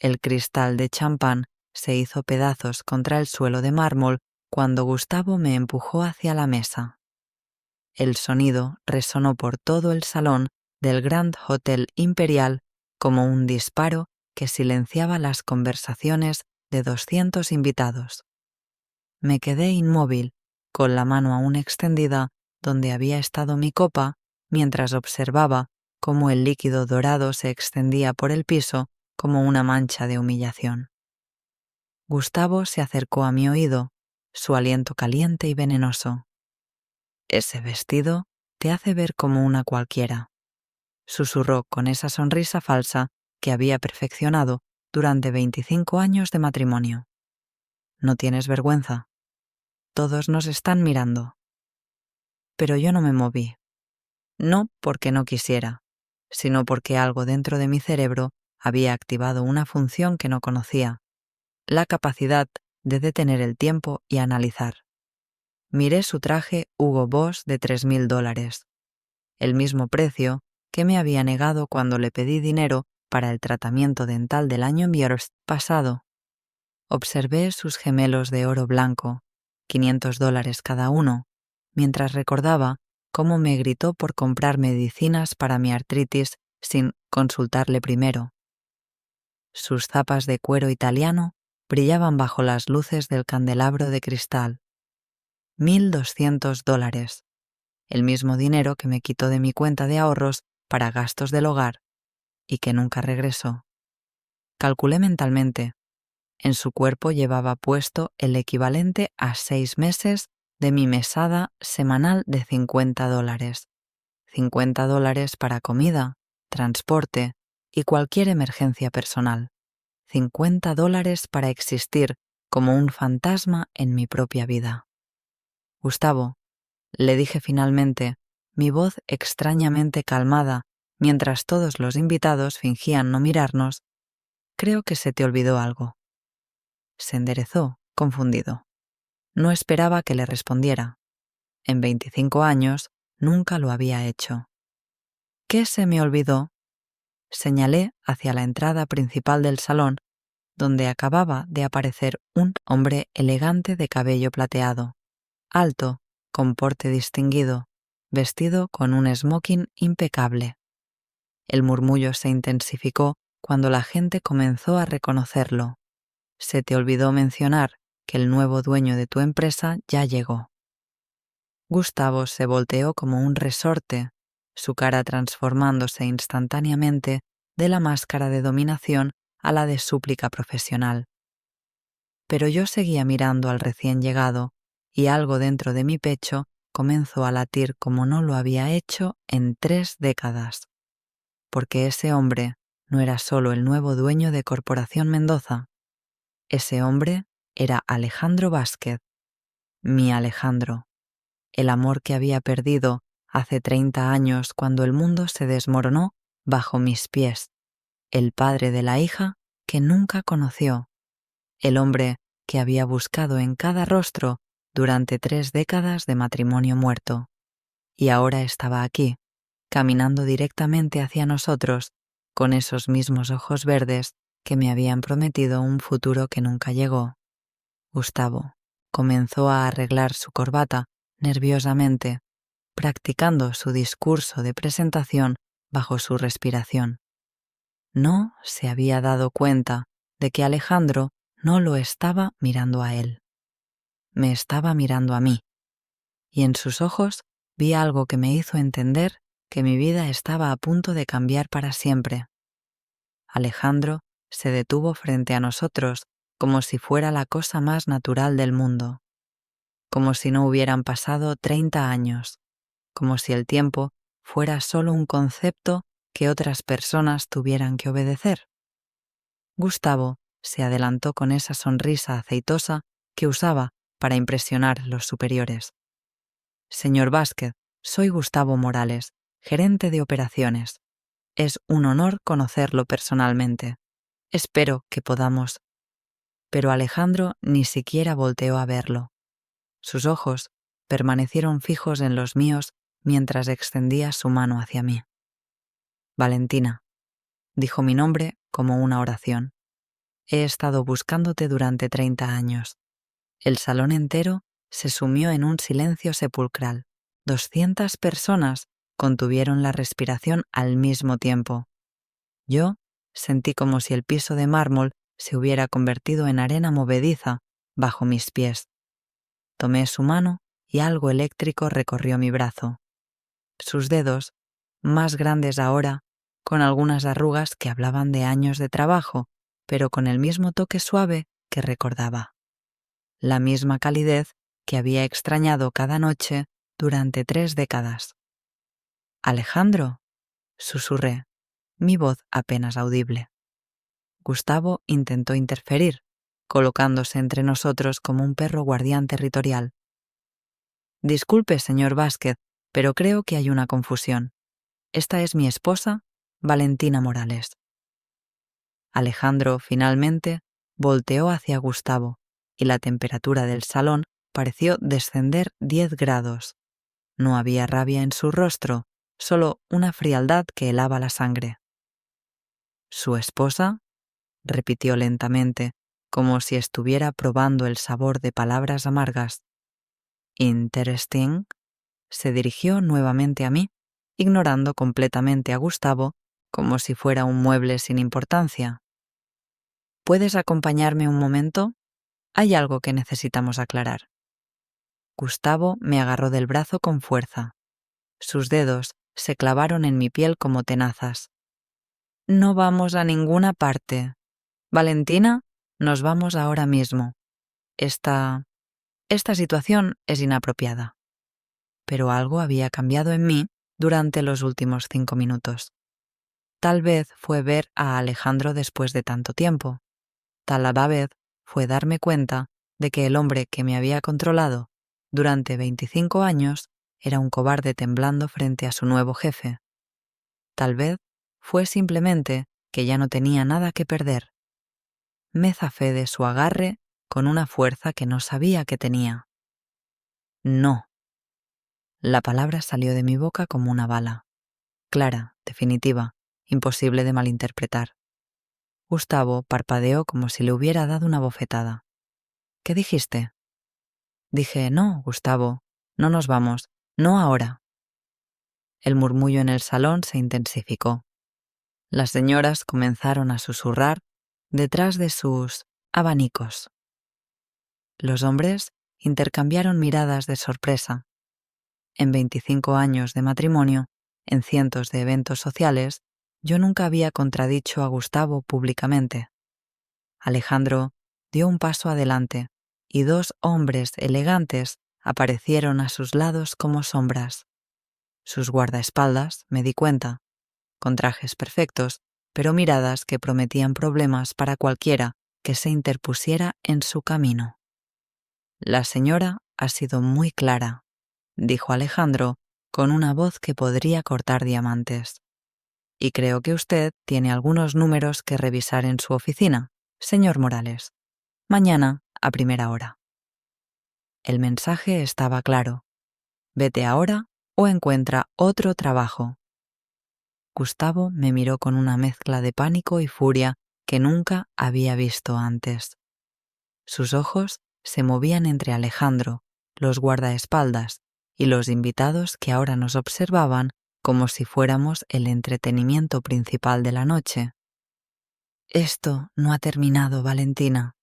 El cristal de champán se hizo pedazos contra el suelo de mármol cuando Gustavo me empujó hacia la mesa. El sonido resonó por todo el salón del Grand Hotel Imperial como un disparo que silenciaba las conversaciones de 200 invitados. Me quedé inmóvil, con la mano aún extendida donde había estado mi copa, mientras observaba cómo el líquido dorado se extendía por el piso como una mancha de humillación. Gustavo se acercó a mi oído, su aliento caliente y venenoso. «Ese vestido te hace ver como una cualquiera», susurró con esa sonrisa falsa que había perfeccionado durante 25 años de matrimonio. «¿No tienes vergüenza? Todos nos están mirando». Pero yo no me moví. No porque no quisiera, sino porque algo dentro de mi cerebro había activado una función que no conocía, la capacidad de detener el tiempo y analizar. Miré su traje Hugo Boss de $3.000, el mismo precio que me había negado cuando le pedí dinero para el tratamiento dental del año pasado. Observé sus gemelos de oro blanco, $500 cada uno, mientras recordaba cómo me gritó por comprar medicinas para mi artritis sin consultarle primero. Sus zapas de cuero italiano brillaban bajo las luces del candelabro de cristal. $1.200, el mismo dinero que me quitó de mi cuenta de ahorros para gastos del hogar y que nunca regresó. Calculé mentalmente. En su cuerpo llevaba puesto el equivalente a 6 meses de mi mesada semanal de $50. $50 para comida, transporte y cualquier emergencia personal. $50 para existir como un fantasma en mi propia vida. Gustavo, le dije finalmente, mi voz extrañamente calmada, mientras todos los invitados fingían no mirarnos, creo que se te olvidó algo. Se enderezó, confundido. No esperaba que le respondiera. En 25 años nunca lo había hecho. ¿Qué se me olvidó? Señalé hacia la entrada principal del salón, donde acababa de aparecer un hombre elegante de cabello plateado, alto, con porte distinguido, vestido con un smoking impecable. El murmullo se intensificó cuando la gente comenzó a reconocerlo. Se te olvidó mencionar que el nuevo dueño de tu empresa ya llegó. Gustavo se volteó como un resorte, su cara transformándose instantáneamente de la máscara de dominación a la de súplica profesional. Pero yo seguía mirando al recién llegado y algo dentro de mi pecho comenzó a latir como no lo había hecho en 3 décadas. Porque ese hombre no era solo el nuevo dueño de Corporación Mendoza. Ese hombre era Alejandro Vázquez, mi Alejandro, el amor que había perdido hace 30 años cuando el mundo se desmoronó bajo mis pies, el padre de la hija que nunca conoció, el hombre que había buscado en cada rostro durante 3 décadas de matrimonio muerto, y ahora estaba aquí, caminando directamente hacia nosotros, con esos mismos ojos verdes que me habían prometido un futuro que nunca llegó. Gustavo comenzó a arreglar su corbata nerviosamente, practicando su discurso de presentación bajo su respiración. No se había dado cuenta de que Alejandro no lo estaba mirando a él. Me estaba mirando a mí, y en sus ojos vi algo que me hizo entender que mi vida estaba a punto de cambiar para siempre. Alejandro se detuvo frente a nosotros como si fuera la cosa más natural del mundo, como si no hubieran pasado 30 años, como si el tiempo fuera solo un concepto que otras personas tuvieran que obedecer. Gustavo se adelantó con esa sonrisa aceitosa que usaba para impresionar los superiores. Señor Vázquez, soy Gustavo Morales, gerente de operaciones. Es un honor conocerlo personalmente. Espero que podamos. Pero Alejandro ni siquiera volteó a verlo. Sus ojos permanecieron fijos en los míos mientras extendía su mano hacia mí. Valentina, dijo mi nombre como una oración. He estado buscándote durante 30 años. El salón entero se sumió en un silencio sepulcral. 200 personas contuvieron la respiración al mismo tiempo. Yo sentí como si el piso de mármol se hubiera convertido en arena movediza bajo mis pies. Tomé su mano y algo eléctrico recorrió mi brazo. Sus dedos, más grandes ahora, con algunas arrugas que hablaban de años de trabajo, pero con el mismo toque suave que recordaba. La misma calidez que había extrañado cada noche durante 3 décadas. «Alejandro», susurré, mi voz apenas audible. Gustavo intentó interferir, colocándose entre nosotros como un perro guardián territorial. «Disculpe, señor Vázquez, pero creo que hay una confusión. Esta es mi esposa, Valentina Morales». Alejandro, finalmente, volteó hacia Gustavo y la temperatura del salón pareció descender 10 grados. No había rabia en su rostro, solo una frialdad que helaba la sangre. «¿Su esposa?», repitió lentamente, como si estuviera probando el sabor de palabras amargas. «Interesting», se dirigió nuevamente a mí, ignorando completamente a Gustavo como si fuera un mueble sin importancia. «¿Puedes acompañarme un momento? Hay algo que necesitamos aclarar». Gustavo me agarró del brazo con fuerza. Sus dedos se clavaron en mi piel como tenazas. «No vamos a ninguna parte. Valentina, nos vamos ahora mismo. Esta situación es inapropiada». Pero algo había cambiado en mí durante los últimos 5 minutos. Tal vez fue ver a Alejandro después de tanto tiempo. Tal vez fue darme cuenta de que el hombre que me había controlado durante 25 años era un cobarde temblando frente a su nuevo jefe. Tal vez fue simplemente que ya no tenía nada que perder. Me zafé de su agarre con una fuerza que no sabía que tenía. «No». La palabra salió de mi boca como una bala. Clara, definitiva, imposible de malinterpretar. Gustavo parpadeó como si le hubiera dado una bofetada. «¿Qué dijiste?» Dije: «No, Gustavo, no nos vamos, no ahora». El murmullo en el salón se intensificó. Las señoras comenzaron a susurrar detrás de sus abanicos. Los hombres intercambiaron miradas de sorpresa. En 25 años de matrimonio, en cientos de eventos sociales, yo nunca había contradicho a Gustavo públicamente. Alejandro dio un paso adelante y 2 hombres elegantes aparecieron a sus lados como sombras. Sus guardaespaldas, me di cuenta, con trajes perfectos, pero miradas que prometían problemas para cualquiera que se interpusiera en su camino. «La señora ha sido muy clara», dijo Alejandro con una voz que podría cortar diamantes. «Y creo que usted tiene algunos números que revisar en su oficina, señor Morales. Mañana a primera hora». El mensaje estaba claro. Vete ahora o encuentra otro trabajo. Gustavo me miró con una mezcla de pánico y furia que nunca había visto antes. Sus ojos se movían entre Alejandro, los guardaespaldas y los invitados que ahora nos observaban como si fuéramos el entretenimiento principal de la noche. «Esto no ha terminado, Valentina»,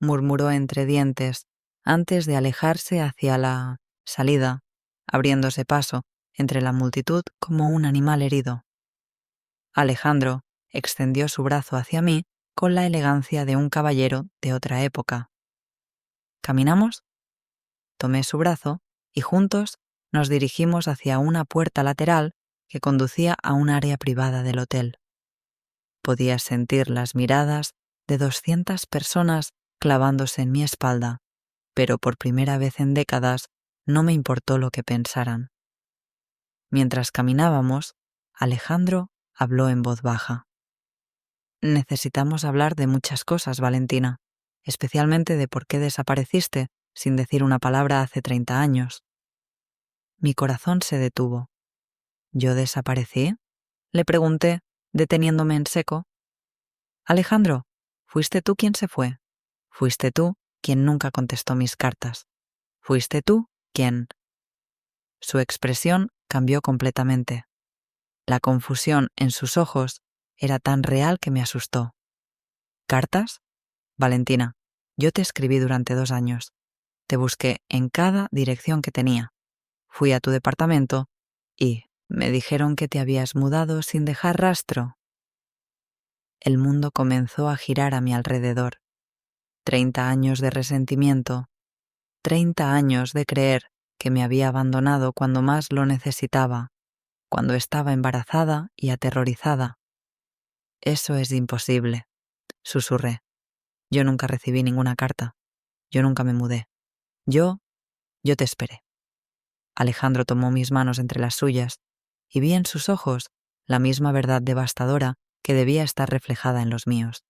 murmuró entre dientes antes de alejarse hacia la salida, abriéndose paso entre la multitud como un animal herido. Alejandro extendió su brazo hacia mí con la elegancia de un caballero de otra época. ¿Caminamos? Tomé su brazo y juntos nos dirigimos hacia una puerta lateral que conducía a un área privada del hotel. Podía sentir las miradas de 200 personas clavándose en mi espalda, pero por primera vez en décadas no me importó lo que pensaran. Mientras caminábamos, Alejandro habló en voz baja. «Necesitamos hablar de muchas cosas, Valentina, especialmente de por qué desapareciste sin decir una palabra hace 30 años». Mi corazón se detuvo. «¿Yo desaparecí?», le pregunté, deteniéndome en seco. «Alejandro, Fuiste tú quien se fue. Fuiste tú quien nunca contestó mis cartas. Fuiste tú quien... Su expresión cambió completamente. La confusión en sus ojos era tan real que me asustó. ¿Cartas? Valentina, yo te escribí durante 2 años. Te busqué en cada dirección que tenía. Fui a tu departamento y me dijeron que te habías mudado sin dejar rastro. El mundo comenzó a girar a mi alrededor. 30 años de resentimiento, 30 años de creer que me había abandonado cuando más lo necesitaba, cuando estaba embarazada y aterrorizada. Eso es imposible, susurré. Yo nunca recibí ninguna carta. Yo nunca me mudé. Yo te esperé. Alejandro tomó mis manos entre las suyas y vi en sus ojos la misma verdad devastadora que debía estar reflejada en los míos.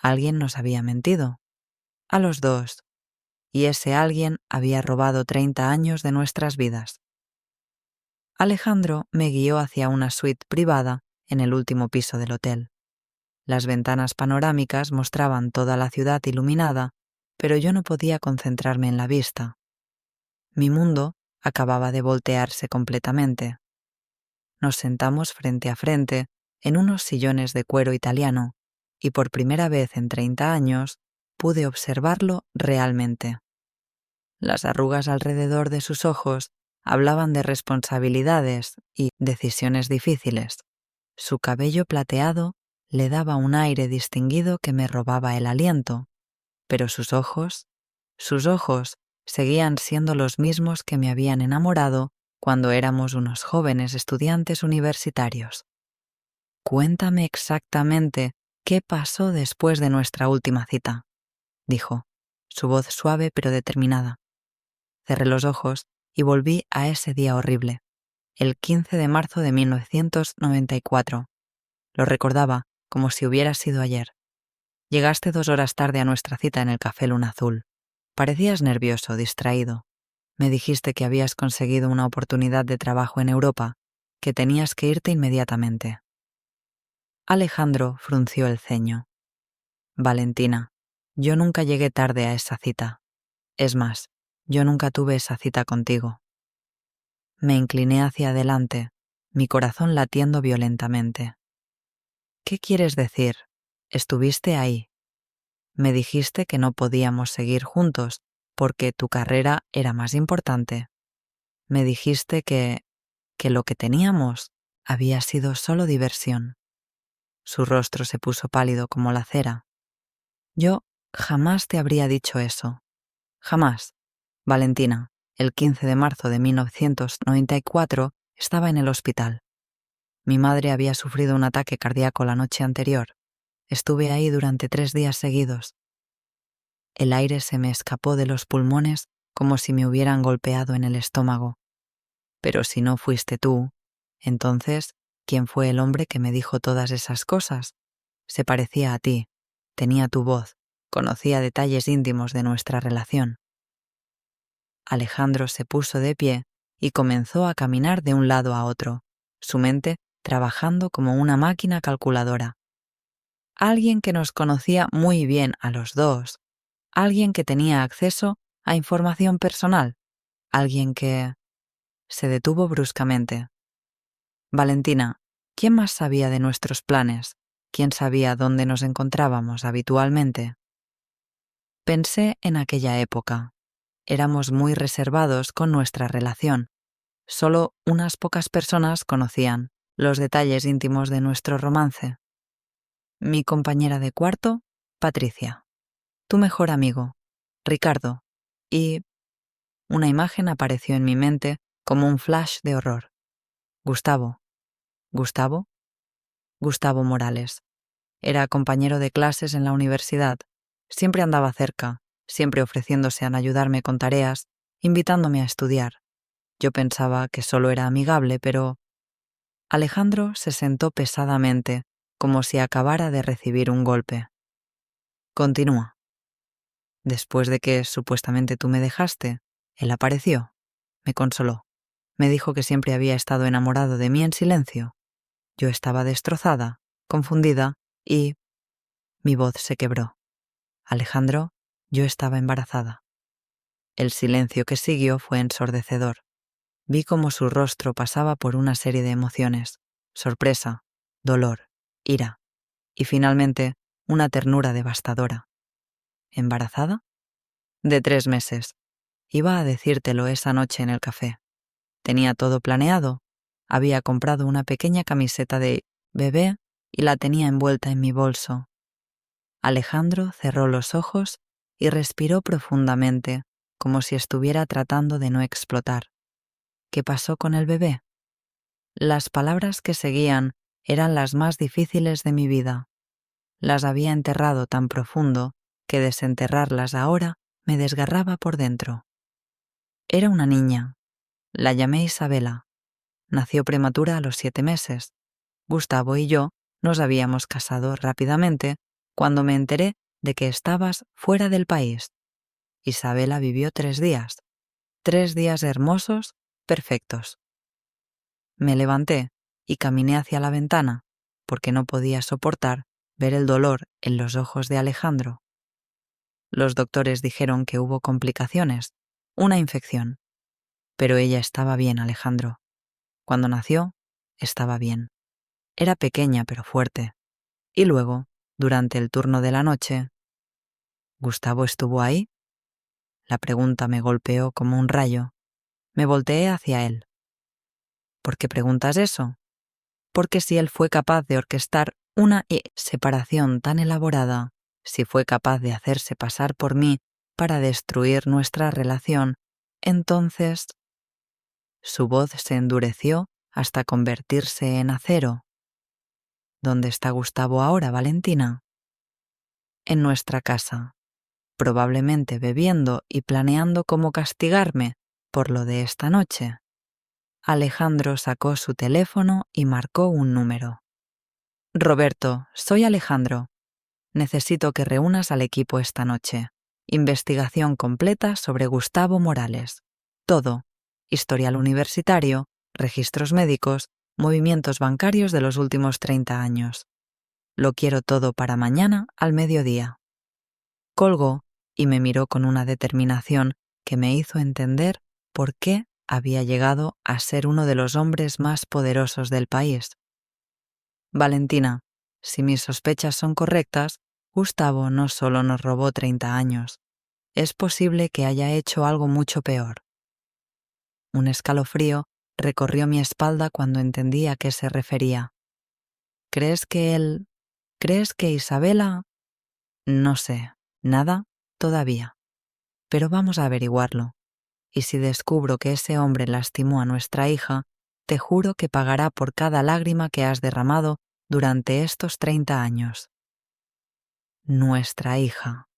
Alguien nos había mentido. A los dos. Y ese alguien había robado 30 años de nuestras vidas. Alejandro me guió hacia una suite privada en el último piso del hotel. Las ventanas panorámicas mostraban toda la ciudad iluminada, pero yo no podía concentrarme en la vista. Mi mundo acababa de voltearse completamente. Nos sentamos frente a frente en unos sillones de cuero italiano y por primera vez en 30 años pude observarlo realmente. Las arrugas alrededor de sus ojos hablaban de responsabilidades y decisiones difíciles. Su cabello plateado le daba un aire distinguido que me robaba el aliento, pero sus ojos seguían siendo los mismos que me habían enamorado cuando éramos unos jóvenes estudiantes universitarios. Cuéntame exactamente qué pasó después de nuestra última cita, dijo, su voz suave pero determinada. Cerré los ojos y volví a ese día horrible, el 15 de marzo de 1994. Lo recordaba como si hubiera sido ayer. Llegaste 2 horas tarde a nuestra cita en el Café Luna Azul. Parecías nervioso, distraído. Me dijiste que habías conseguido una oportunidad de trabajo en Europa, que tenías que irte inmediatamente. Alejandro frunció el ceño. Valentina, yo nunca llegué tarde a esa cita. Es más, yo nunca tuve esa cita contigo. Me incliné hacia adelante, mi corazón latiendo violentamente. ¿Qué quieres decir? Estuviste ahí. Me dijiste que no podíamos seguir juntos porque tu carrera era más importante. Me dijiste que lo que teníamos había sido solo diversión. Su rostro se puso pálido como la cera. Yo jamás te habría dicho eso. Jamás. Valentina, el 15 de marzo de 1994 estaba en el hospital. Mi madre había sufrido un ataque cardíaco la noche anterior. Estuve ahí durante 3 días seguidos. El aire se me escapó de los pulmones como si me hubieran golpeado en el estómago. Pero si no fuiste tú, entonces, ¿quién fue el hombre que me dijo todas esas cosas? Se parecía a ti, tenía tu voz, conocía detalles íntimos de nuestra relación. Alejandro se puso de pie y comenzó a caminar de un lado a otro, su mente trabajando como una máquina calculadora. Alguien que nos conocía muy bien a los dos, alguien que tenía acceso a información personal, alguien que... Se detuvo bruscamente. Valentina, ¿quién más sabía de nuestros planes? ¿Quién sabía dónde nos encontrábamos habitualmente? Pensé en aquella época. Éramos muy reservados con nuestra relación. Solo unas pocas personas conocían los detalles íntimos de nuestro romance. Mi compañera de cuarto, Patricia. Tu mejor amigo, Ricardo. Y... Una imagen apareció en mi mente como un flash de horror. Gustavo. ¿Gustavo? Gustavo Morales. Era compañero de clases en la universidad. Siempre andaba cerca, siempre ofreciéndose a ayudarme con tareas, invitándome a estudiar. Yo pensaba que solo era amigable, pero... Alejandro se sentó pesadamente, como si acabara de recibir un golpe. Continúa. Después de que supuestamente tú me dejaste, él apareció. Me consoló. Me dijo que siempre había estado enamorado de mí en silencio. Yo estaba destrozada, confundida y... Mi voz se quebró. Alejandro, yo estaba embarazada. El silencio que siguió fue ensordecedor. Vi cómo su rostro pasaba por una serie de emociones: sorpresa, dolor, ira y finalmente una ternura devastadora. ¿Embarazada? De 3 meses. Iba a decírtelo esa noche en el café. Tenía todo planeado. Había comprado una pequeña camiseta de bebé y la tenía envuelta en mi bolso. Alejandro cerró los ojos y respiró profundamente, como si estuviera tratando de no explotar. ¿Qué pasó con el bebé? Las palabras que seguían eran las más difíciles de mi vida. Las había enterrado tan profundo que desenterrarlas ahora me desgarraba por dentro. Era una niña. La llamé Isabela. Nació prematura a los 7 meses. Gustavo y yo nos habíamos casado rápidamente cuando me enteré de que estabas fuera del país. Isabela vivió 3 días. 3 días hermosos, perfectos. Me levanté y caminé hacia la ventana porque no podía soportar ver el dolor en los ojos de Alejandro. Los doctores dijeron que hubo complicaciones, una infección. Pero ella estaba bien, Alejandro. Cuando nació, estaba bien. Era pequeña pero fuerte. Y luego, durante el turno de la noche, ¿Gustavo estuvo ahí? La pregunta me golpeó como un rayo. Me volteé hacia él. ¿Por qué preguntas eso? Porque si él fue capaz de orquestar una separación tan elaborada, si fue capaz de hacerse pasar por mí para destruir nuestra relación, entonces... Su voz se endureció hasta convertirse en acero. ¿Dónde está Gustavo ahora, Valentina? En nuestra casa, probablemente bebiendo y planeando cómo castigarme por lo de esta noche. Alejandro sacó su teléfono y marcó un número. Roberto, soy Alejandro. Necesito que reúnas al equipo esta noche. Investigación completa sobre Gustavo Morales. Todo. Historial universitario, registros médicos, movimientos bancarios de los últimos 30 años. Lo quiero todo para mañana al mediodía. Colgó y me miró con una determinación que me hizo entender por qué había llegado a ser uno de los hombres más poderosos del país. Valentina, si mis sospechas son correctas, Gustavo no solo nos robó 30 años. Es posible que haya hecho algo mucho peor. Un escalofrío recorrió mi espalda cuando entendí a qué se refería. ¿Crees que Isabela? No sé, nada todavía. Pero vamos a averiguarlo. Y si descubro que ese hombre lastimó a nuestra hija, te juro que pagará por cada lágrima que has derramado durante estos 30 años. Nuestra hija.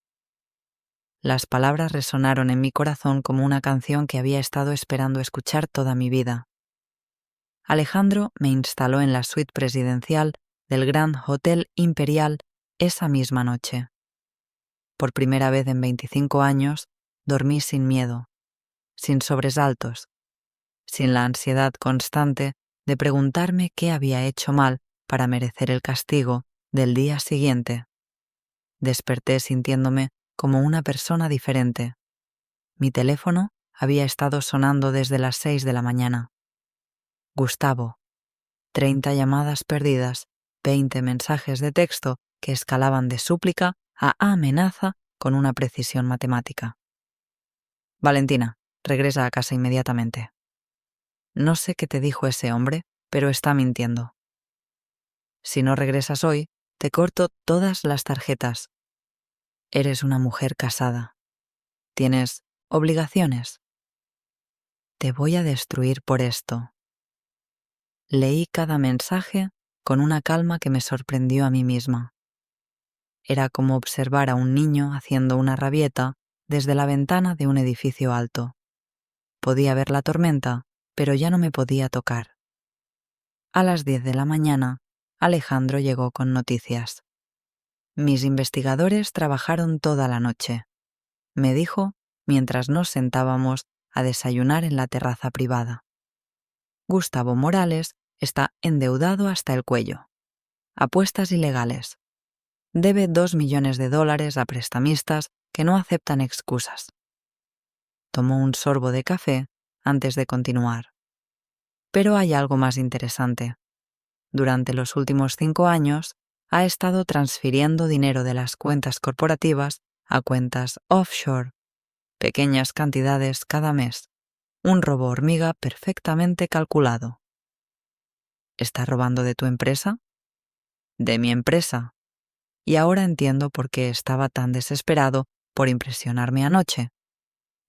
Las palabras resonaron en mi corazón como una canción que había estado esperando escuchar toda mi vida. Alejandro me instaló en la suite presidencial del Grand Hotel Imperial esa misma noche. Por primera vez en 25 años, dormí sin miedo, sin sobresaltos, sin la ansiedad constante de preguntarme qué había hecho mal para merecer el castigo del día siguiente. Desperté sintiéndome como una persona diferente. Mi teléfono había estado sonando desde las 6 de la mañana. Gustavo. 30 llamadas perdidas, 20 mensajes de texto que escalaban de súplica a amenaza con una precisión matemática. Valentina, regresa a casa inmediatamente. No sé qué te dijo ese hombre, pero está mintiendo. Si no regresas hoy, te corto todas las tarjetas. Eres una mujer casada. Tienes obligaciones. Te voy a destruir por esto. Leí cada mensaje con una calma que me sorprendió a mí misma. Era como observar a un niño haciendo una rabieta desde la ventana de un edificio alto. Podía ver la tormenta, pero ya no me podía tocar. A las 10 de la mañana, Alejandro llegó con noticias. Mis investigadores trabajaron toda la noche, me dijo mientras nos sentábamos a desayunar en la terraza privada. Gustavo Morales está endeudado hasta el cuello. Apuestas ilegales. Debe $2 millones a prestamistas que no aceptan excusas. Tomó un sorbo de café antes de continuar. Pero hay algo más interesante. Durante los últimos 5 años, ha estado transfiriendo dinero de las cuentas corporativas a cuentas offshore, pequeñas cantidades cada mes. Un robo hormiga perfectamente calculado. ¿Está robando de tu empresa? De mi empresa. Y ahora entiendo por qué estaba tan desesperado por impresionarme anoche.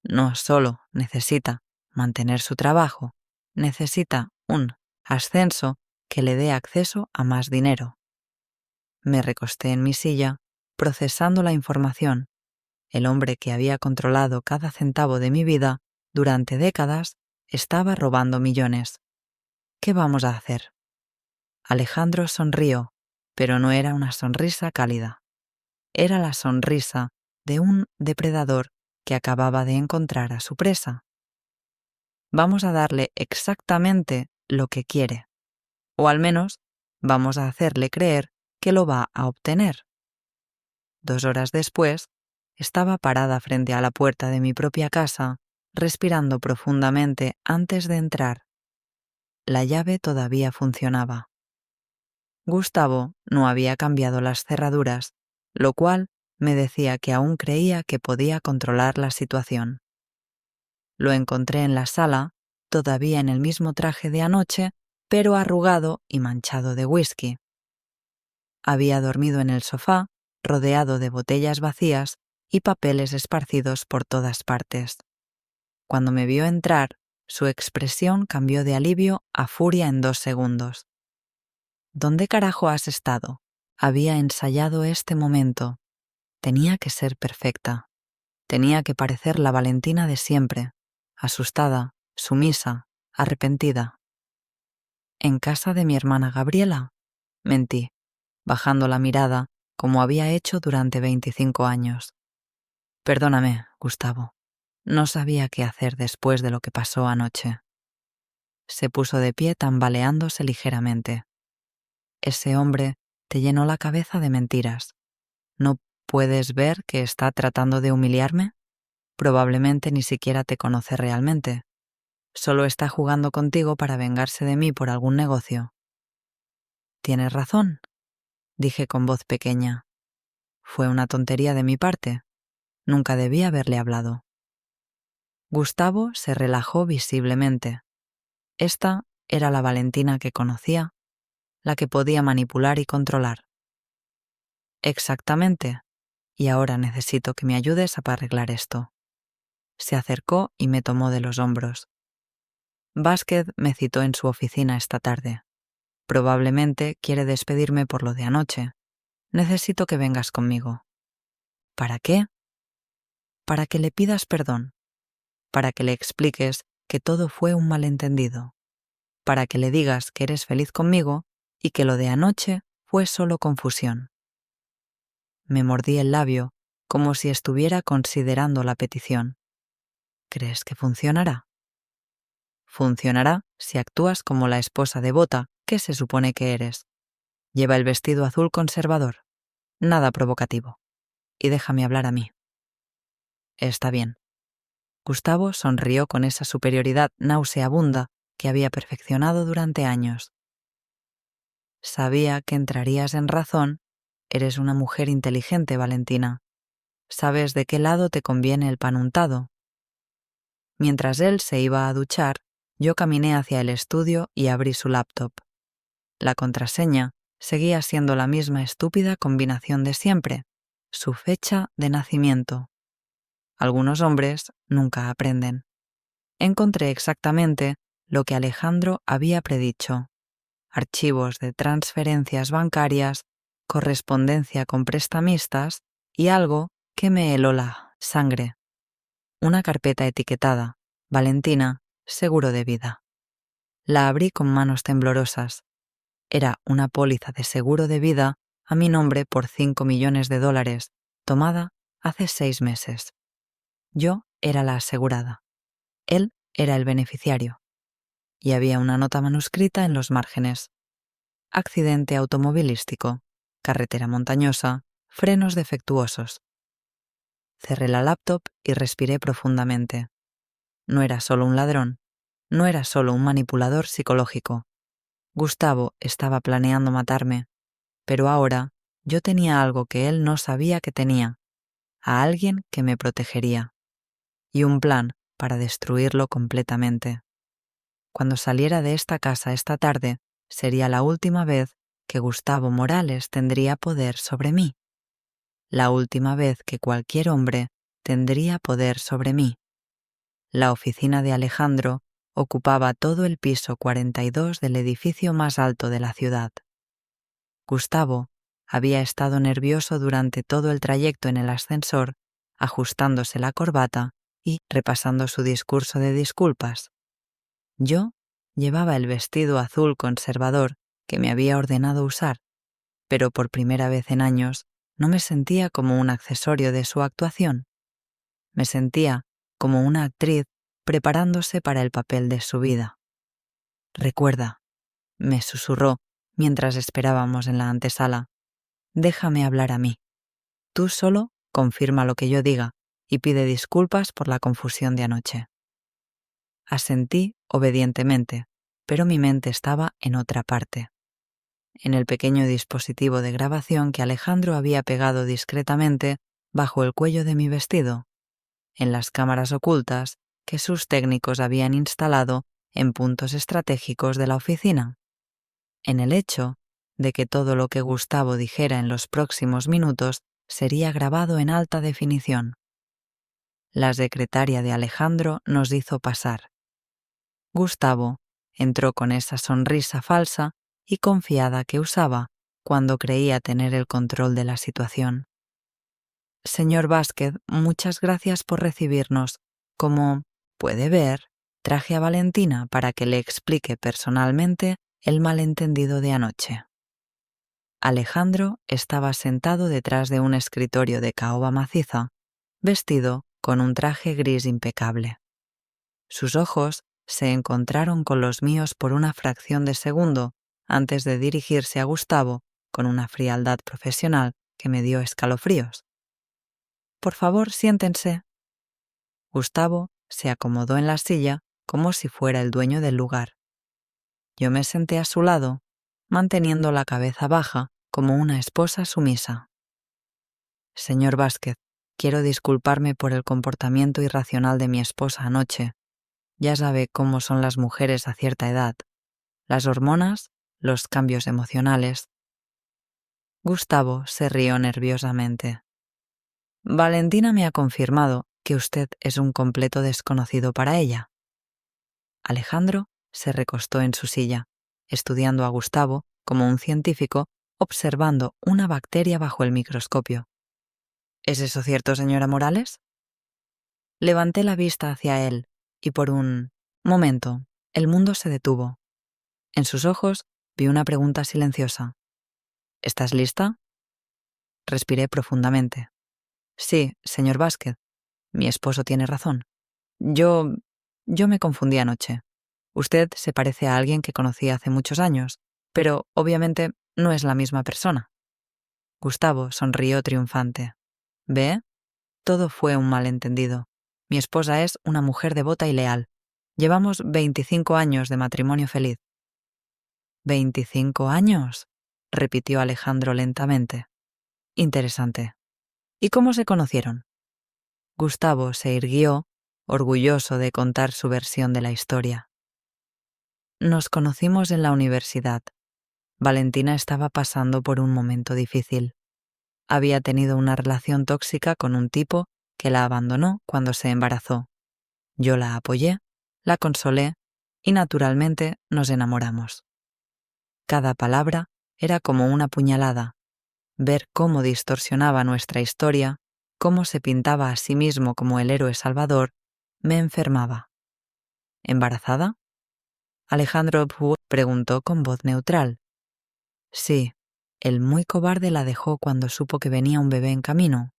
No solo necesita mantener su trabajo, necesita un ascenso que le dé acceso a más dinero. Me recosté en mi silla, procesando la información. El hombre que había controlado cada centavo de mi vida durante décadas estaba robando millones. ¿Qué vamos a hacer? Alejandro sonrió, pero no era una sonrisa cálida. Era la sonrisa de un depredador que acababa de encontrar a su presa. Vamos a darle exactamente lo que quiere, o al menos vamos a hacerle creer que lo va a obtener. 2 horas después, estaba parada frente a la puerta de mi propia casa, respirando profundamente antes de entrar. La llave todavía funcionaba. Gustavo no había cambiado las cerraduras, lo cual me decía que aún creía que podía controlar la situación. Lo encontré en la sala, todavía en el mismo traje de anoche, pero arrugado y manchado de whisky. Había dormido en el sofá, rodeado de botellas vacías y papeles esparcidos por todas partes. Cuando me vio entrar, su expresión cambió de alivio a furia en 2 segundos. ¿Dónde carajo has estado? Había ensayado este momento. Tenía que ser perfecta. Tenía que parecer la Valentina de siempre, asustada, sumisa, arrepentida. ¿En casa de mi hermana Gabriela? Mentí, bajando la mirada como había hecho durante 25 años. Perdóname, Gustavo. No sabía qué hacer después de lo que pasó anoche. Se puso de pie tambaleándose ligeramente. Ese hombre te llenó la cabeza de mentiras. ¿No puedes ver que está tratando de humillarme? Probablemente ni siquiera te conoce realmente. Solo está jugando contigo para vengarse de mí por algún negocio. Tienes razón, dije con voz pequeña. Fue una tontería de mi parte. Nunca debí haberle hablado. Gustavo se relajó visiblemente. Esta era la Valentina que conocía, la que podía manipular y controlar. Exactamente. Y ahora necesito que me ayudes a arreglar esto. Se acercó y me tomó de los hombros. Vázquez me citó en su oficina esta tarde. Probablemente quiere despedirme por lo de anoche. Necesito que vengas conmigo. ¿Para qué? Para que le pidas perdón. Para que le expliques que todo fue un malentendido. Para que le digas que eres feliz conmigo y que lo de anoche fue solo confusión. Me mordí el labio como si estuviera considerando la petición. ¿Crees que funcionará? Funcionará si actúas como la esposa devota que se supone que eres. Lleva el vestido azul conservador, nada provocativo. Y déjame hablar a mí. Está bien. Gustavo sonrió con esa superioridad nauseabunda que había perfeccionado durante años. Sabía que entrarías en razón. Eres una mujer inteligente, Valentina. Sabes de qué lado te conviene el pan untado. Mientras él se iba a duchar, yo caminé hacia el estudio y abrí su laptop. La contraseña seguía siendo la misma estúpida combinación de siempre, su fecha de nacimiento. Algunos hombres nunca aprenden. Encontré exactamente lo que Alejandro había predicho: archivos de transferencias bancarias, correspondencia con prestamistas y algo que me heló la sangre. Una carpeta etiquetada, Valentina, seguro de vida. La abrí con manos temblorosas. Era una póliza de seguro de vida a mi nombre por $5 millones, tomada hace 6 meses. Yo era la asegurada. Él era el beneficiario. Y había una nota manuscrita en los márgenes. Accidente automovilístico, carretera montañosa, frenos defectuosos. Cerré la laptop y respiré profundamente. No era solo un ladrón, no era solo un manipulador psicológico. Gustavo estaba planeando matarme, pero ahora yo tenía algo que él no sabía que tenía, a alguien que me protegería, y un plan para destruirlo completamente. Cuando saliera de esta casa esta tarde, sería la última vez que Gustavo Morales tendría poder sobre mí. La última vez que cualquier hombre tendría poder sobre mí. La oficina de Alejandro ocupaba todo el piso 42 del edificio más alto de la ciudad. Gustavo había estado nervioso durante todo el trayecto en el ascensor, ajustándose la corbata y repasando su discurso de disculpas. Yo llevaba el vestido azul conservador que me había ordenado usar, pero por primera vez en años no me sentía como un accesorio de su actuación. Me sentía como una actriz preparándose para el papel de su vida. «Recuerda», me susurró mientras esperábamos en la antesala, «déjame hablar a mí. Tú solo confirma lo que yo diga y pide disculpas por la confusión de anoche». Asentí obedientemente, pero mi mente estaba en otra parte. En el pequeño dispositivo de grabación que Alejandro había pegado discretamente bajo el cuello de mi vestido, en las cámaras ocultas que sus técnicos habían instalado en puntos estratégicos de la oficina, en el hecho de que todo lo que Gustavo dijera en los próximos minutos sería grabado en alta definición. La secretaria de Alejandro nos hizo pasar. Gustavo entró con esa sonrisa falsa y confiada que usaba cuando creía tener el control de la situación. «Señor Vázquez, muchas gracias por recibirnos. Como puede ver, traje a Valentina para que le explique personalmente el malentendido de anoche». Alejandro estaba sentado detrás de un escritorio de caoba maciza, vestido con un traje gris impecable. Sus ojos se encontraron con los míos por una fracción de segundo antes de dirigirse a Gustavo con una frialdad profesional que me dio escalofríos. «Por favor, siéntense». Gustavo se acomodó en la silla como si fuera el dueño del lugar. Yo me senté a su lado, manteniendo la cabeza baja como una esposa sumisa. «Señor Vázquez, quiero disculparme por el comportamiento irracional de mi esposa anoche. Ya sabe cómo son las mujeres a cierta edad. Las hormonas, los cambios emocionales». Gustavo se rió nerviosamente. «Valentina me ha confirmado que usted es un completo desconocido para ella». Alejandro se recostó en su silla, estudiando a Gustavo como un científico observando una bacteria bajo el microscopio. «¿Es eso cierto, señora Morales?» Levanté la vista hacia él y por un momento el mundo se detuvo. En sus ojos vi una pregunta silenciosa. «¿Estás lista?» Respiré profundamente. «Sí, señor Vázquez. Mi esposo tiene razón. Yo me confundí anoche. Usted se parece a alguien que conocí hace muchos años, pero obviamente no es la misma persona». Gustavo sonrió triunfante. «¿Ve? Todo fue un malentendido. Mi esposa es una mujer devota y leal. Llevamos 25 años de matrimonio feliz». «¿25 años?», repitió Alejandro lentamente. «Interesante. ¿Y cómo se conocieron?» Gustavo se irguió, orgulloso de contar su versión de la historia. «Nos conocimos en la universidad. Valentina estaba pasando por un momento difícil. Había tenido una relación tóxica con un tipo que la abandonó cuando se embarazó. Yo la apoyé, la consolé y naturalmente nos enamoramos». Cada palabra era como una puñalada. Ver cómo distorsionaba nuestra historia, cómo se pintaba a sí mismo como el héroe salvador, me enfermaba. «¿Embarazada?», Alejandro preguntó con voz neutral. «Sí, el muy cobarde la dejó cuando supo que venía un bebé en camino.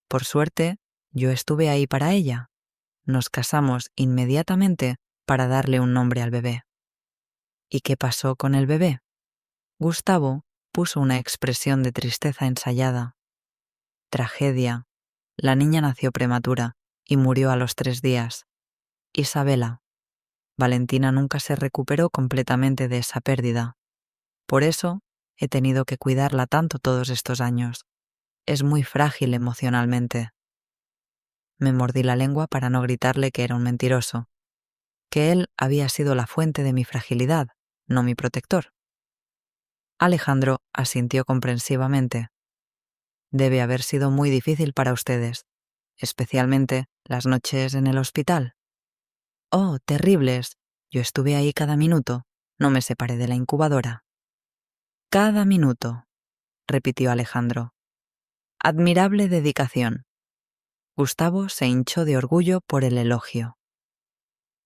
Por suerte, yo estuve ahí para ella. Nos casamos inmediatamente para darle un nombre al bebé». «¿Y qué pasó con el bebé?». Gustavo puso una expresión de tristeza ensayada. Tragedia. La niña nació prematura y murió a los 3 días. Isabela. Valentina nunca se recuperó completamente de esa pérdida. Por eso he tenido que cuidarla tanto todos estos años. Es muy frágil emocionalmente. Me mordí la lengua para no gritarle que era un mentiroso, que él había sido la fuente de mi fragilidad, no mi protector. Alejandro asintió comprensivamente. Debe haber sido muy difícil para ustedes, especialmente las noches en el hospital. Oh, terribles. Yo estuve ahí cada minuto, no me separé de la incubadora. Cada minuto, repitió Alejandro. Admirable dedicación. Gustavo se hinchó de orgullo por el elogio.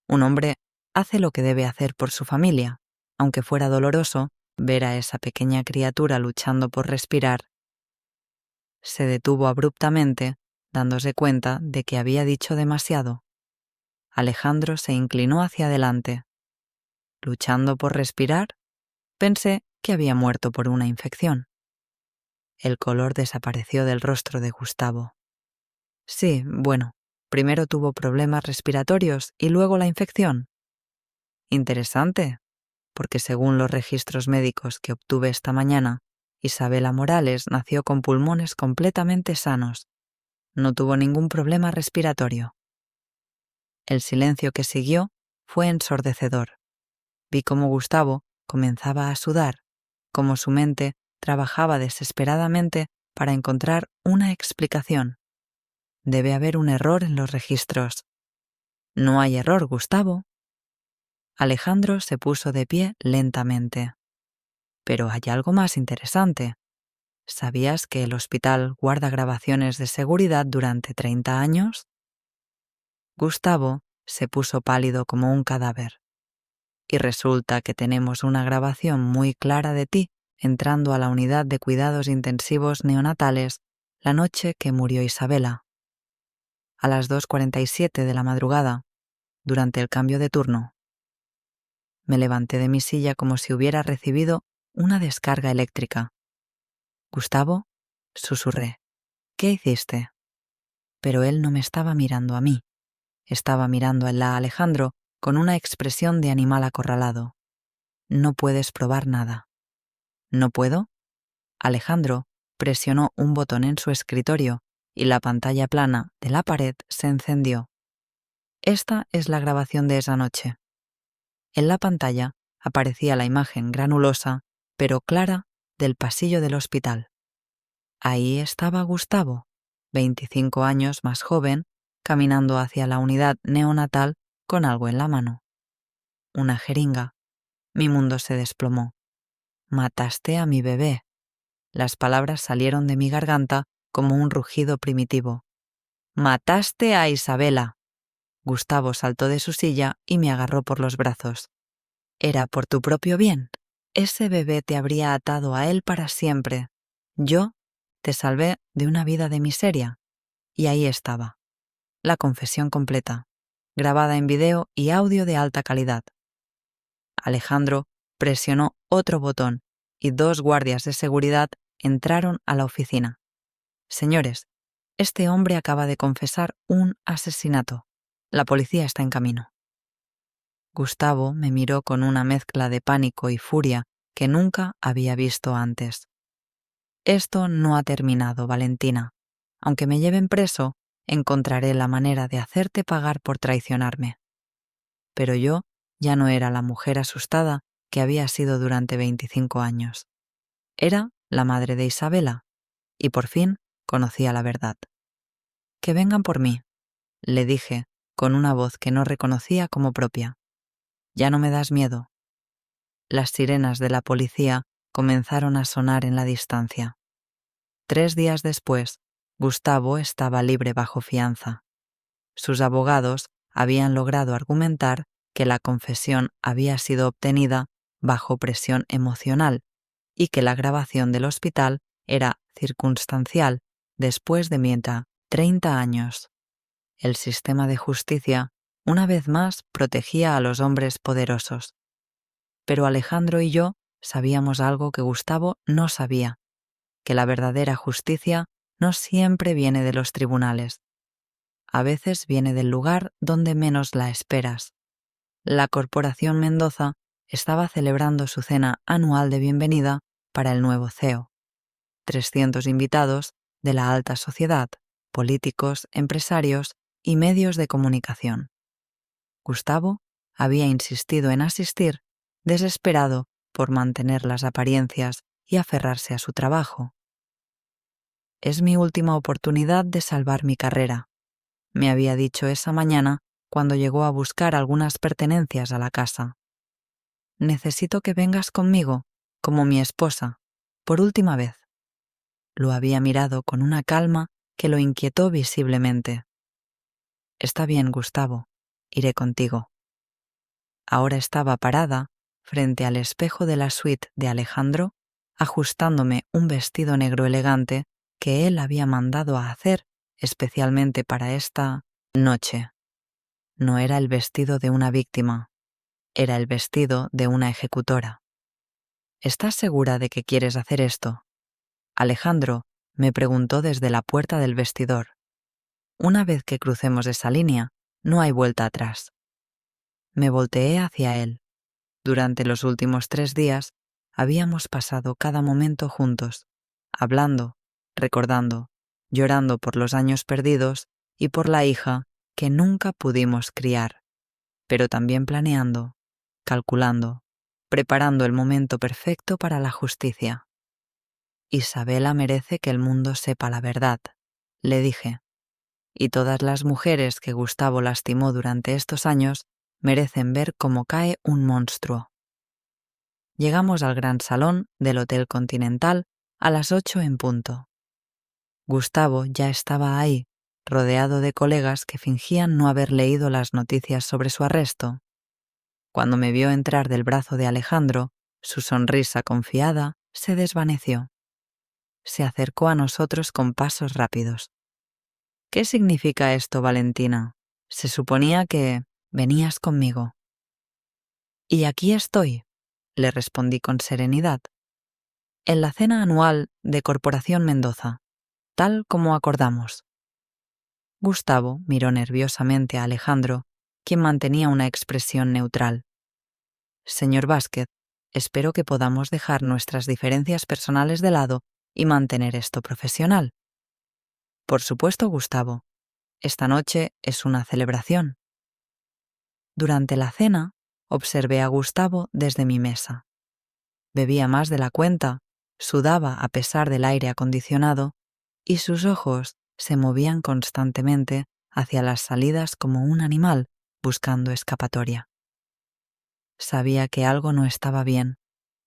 Un hombre hace lo que debe hacer por su familia, aunque fuera doloroso ver a esa pequeña criatura luchando por respirar. Se detuvo abruptamente, dándose cuenta de que había dicho demasiado. Alejandro se inclinó hacia adelante. ¿Luchando por respirar? Pensé que había muerto por una infección. El color desapareció del rostro de Gustavo. Sí, bueno, primero tuvo problemas respiratorios y luego la infección. Interesante, porque según los registros médicos que obtuve esta mañana, Isabela Morales nació con pulmones completamente sanos. No tuvo ningún problema respiratorio. El silencio que siguió fue ensordecedor. Vi cómo Gustavo comenzaba a sudar, cómo su mente trabajaba desesperadamente para encontrar una explicación. Debe haber un error en los registros. No hay error, Gustavo. Alejandro se puso de pie lentamente. Pero hay algo más interesante. ¿Sabías que el hospital guarda grabaciones de seguridad durante 30 años? Gustavo se puso pálido como un cadáver. Y resulta que tenemos una grabación muy clara de ti entrando a la unidad de cuidados intensivos neonatales la noche que murió Isabela. A las 2:47 de la madrugada, durante el cambio de turno. Me levanté de mi silla como si hubiera recibido una descarga eléctrica. Gustavo, susurré. ¿Qué hiciste? Pero él no me estaba mirando a mí. Estaba mirando a Alejandro con una expresión de animal acorralado. No puedes probar nada. ¿No puedo? Alejandro presionó un botón en su escritorio y la pantalla plana de la pared se encendió. Esta es la grabación de esa noche. En la pantalla aparecía la imagen granulosa, pero clara, del pasillo del hospital. Ahí estaba Gustavo, 25 años más joven, caminando hacia la unidad neonatal con algo en la mano. Una jeringa. Mi mundo se desplomó. Mataste a mi bebé. Las palabras salieron de mi garganta como un rugido primitivo. Mataste a Isabela. Gustavo saltó de su silla y me agarró por los brazos. Era por tu propio bien. Ese bebé te habría atado a él para siempre. Yo te salvé de una vida de miseria. Y ahí estaba. La confesión completa, grabada en video y audio de alta calidad. Alejandro presionó otro botón y 2 guardias de seguridad entraron a la oficina. Señores, este hombre acaba de confesar un asesinato. La policía está en camino. Gustavo me miró con una mezcla de pánico y furia que nunca había visto antes. Esto no ha terminado, Valentina. Aunque me lleven preso, encontraré la manera de hacerte pagar por traicionarme. Pero yo ya no era la mujer asustada que había sido durante 25 años. Era la madre de Isabela, y por fin conocía la verdad. Que vengan por mí, le dije con una voz que no reconocía como propia. Ya no me das miedo. Las sirenas de la policía comenzaron a sonar en la distancia. 3 días después, Gustavo estaba libre bajo fianza. Sus abogados habían logrado argumentar que la confesión había sido obtenida bajo presión emocional y que la grabación del hospital era circunstancial después de 30 años. El sistema de justicia, una vez más, protegía a los hombres poderosos. Pero Alejandro y yo sabíamos algo que Gustavo no sabía, que la verdadera justicia no siempre viene de los tribunales. A veces viene del lugar donde menos la esperas. La Corporación Mendoza estaba celebrando su cena anual de bienvenida para el nuevo CEO. 300 invitados de la alta sociedad, políticos, empresarios y medios de comunicación. Gustavo había insistido en asistir, desesperado por mantener las apariencias y aferrarse a su trabajo. «Es mi última oportunidad de salvar mi carrera», me había dicho esa mañana cuando llegó a buscar algunas pertenencias a la casa. «Necesito que vengas conmigo, como mi esposa, por última vez». Lo había mirado con una calma que lo inquietó visiblemente. «Está bien, Gustavo, iré contigo». Ahora estaba parada frente al espejo de la suite de Alejandro, ajustándome un vestido negro elegante que él había mandado a hacer especialmente para esta noche. No era el vestido de una víctima, era el vestido de una ejecutora. «¿Estás segura de que quieres hacer esto?», Alejandro me preguntó desde la puerta del vestidor. «Una vez que crucemos esa línea, no hay vuelta atrás». Me volteé hacia él. Durante los últimos 3 días habíamos pasado cada momento juntos, hablando, recordando, llorando por los años perdidos y por la hija que nunca pudimos criar, pero también planeando, calculando, preparando el momento perfecto para la justicia. «Isabela merece que el mundo sepa la verdad», le dije, «y todas las mujeres que Gustavo lastimó durante estos años merecen ver cómo cae un monstruo». Llegamos al gran salón del Hotel Continental a las 8 en punto. Gustavo ya estaba ahí, rodeado de colegas que fingían no haber leído las noticias sobre su arresto. Cuando me vio entrar del brazo de Alejandro, su sonrisa confiada se desvaneció. Se acercó a nosotros con pasos rápidos. «¿Qué significa esto, Valentina? Se suponía que venías conmigo». «Y aquí estoy», le respondí con serenidad. «En la cena anual de Corporación Mendoza, tal como acordamos». Gustavo miró nerviosamente a Alejandro, quien mantenía una expresión neutral. «Señor Vázquez, espero que podamos dejar nuestras diferencias personales de lado y mantener esto profesional». «Por supuesto, Gustavo. Esta noche es una celebración». Durante la cena, observé a Gustavo desde mi mesa. Bebía más de la cuenta, sudaba a pesar del aire acondicionado, y sus ojos se movían constantemente hacia las salidas como un animal buscando escapatoria. Sabía que algo no estaba bien,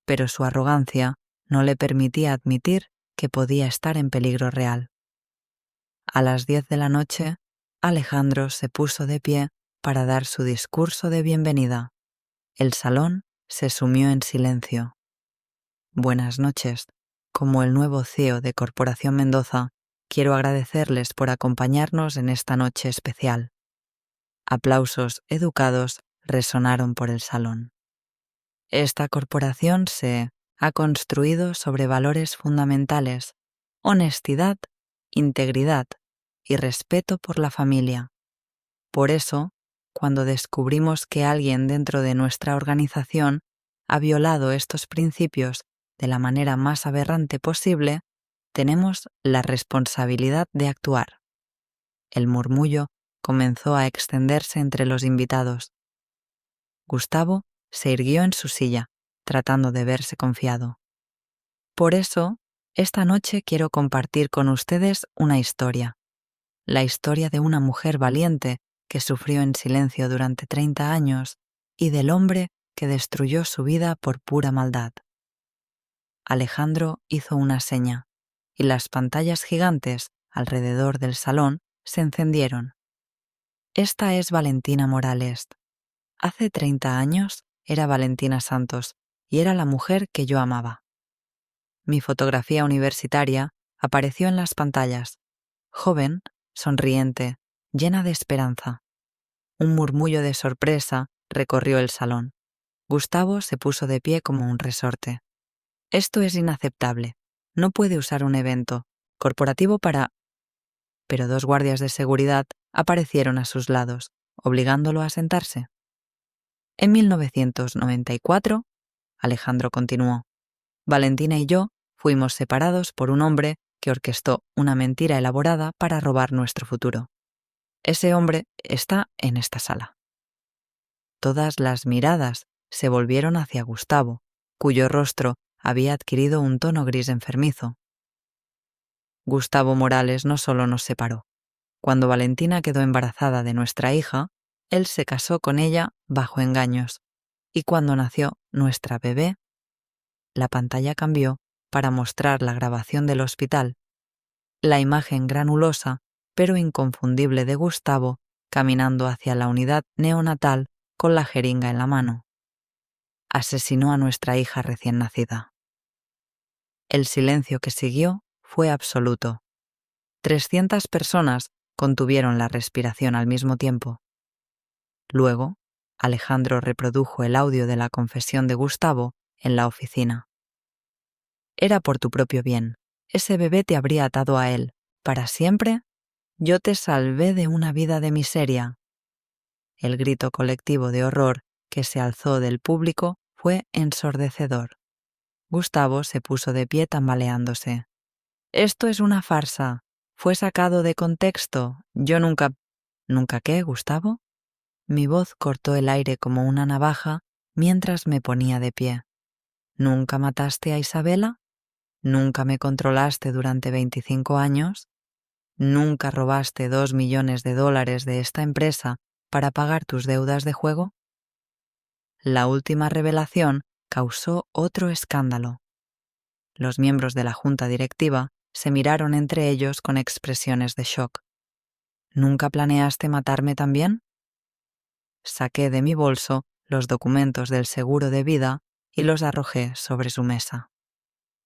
pero su arrogancia no le permitía admitir que podía estar en peligro real. A las 10 de la noche, Alejandro se puso de pie para dar su discurso de bienvenida. El salón se sumió en silencio. «Buenas noches. Como el nuevo CEO de Corporación Mendoza, quiero agradecerles por acompañarnos en esta noche especial». Aplausos educados resonaron por el salón. «Esta corporación se ha construido sobre valores fundamentales: honestidad, integridad y respeto por la familia. Por eso, cuando descubrimos que alguien dentro de nuestra organización ha violado estos principios de la manera más aberrante posible, tenemos la responsabilidad de actuar». El murmullo comenzó a extenderse entre los invitados. Gustavo se irguió en su silla, tratando de verse confiado. «Por eso, esta noche quiero compartir con ustedes una historia. La historia de una mujer valiente que sufrió en silencio durante 30 años y del hombre que destruyó su vida por pura maldad». Alejandro hizo una seña, y las pantallas gigantes alrededor del salón se encendieron. «Esta es Valentina Morales. Hace 30 años era Valentina Santos y era la mujer que yo amaba». Mi fotografía universitaria apareció en las pantallas, joven, sonriente, llena de esperanza. Un murmullo de sorpresa recorrió el salón. Gustavo se puso de pie como un resorte. «Esto es inaceptable. No puede usar un evento, corporativo para... Pero 2 guardias de seguridad aparecieron a sus lados, obligándolo a sentarse. En 1994, Alejandro continuó, Valentina y yo fuimos separados por un hombre que orquestó una mentira elaborada para robar nuestro futuro. Ese hombre está en esta sala. Todas las miradas se volvieron hacia Gustavo, cuyo rostro había adquirido un tono gris enfermizo. Gustavo Morales no solo nos separó. Cuando Valentina quedó embarazada de nuestra hija, él se casó con ella bajo engaños. Y cuando nació nuestra bebé, la pantalla cambió para mostrar la grabación del hospital, la imagen granulosa pero inconfundible de Gustavo caminando hacia la unidad neonatal con la jeringa en la mano. Asesinó a nuestra hija recién nacida. El silencio que siguió fue absoluto. 300 personas contuvieron la respiración al mismo tiempo. Luego, Alejandro reprodujo el audio de la confesión de Gustavo en la oficina. Era por tu propio bien. Ese bebé te habría atado a él. ¿Para siempre? Yo te salvé de una vida de miseria. El grito colectivo de horror que se alzó del público fue ensordecedor. Gustavo se puso de pie tambaleándose. Esto es una farsa. Fue sacado de contexto. Yo nunca... ¿Nunca qué, Gustavo? Mi voz cortó el aire como una navaja mientras me ponía de pie. ¿Nunca mataste a Isabela? ¿Nunca me controlaste durante 25 años? ¿Nunca robaste $2 millones de esta empresa para pagar tus deudas de juego? La última revelación causó otro escándalo. Los miembros de la junta directiva se miraron entre ellos con expresiones de shock. ¿Nunca planeaste matarme también? Saqué de mi bolso los documentos del seguro de vida y los arrojé sobre su mesa.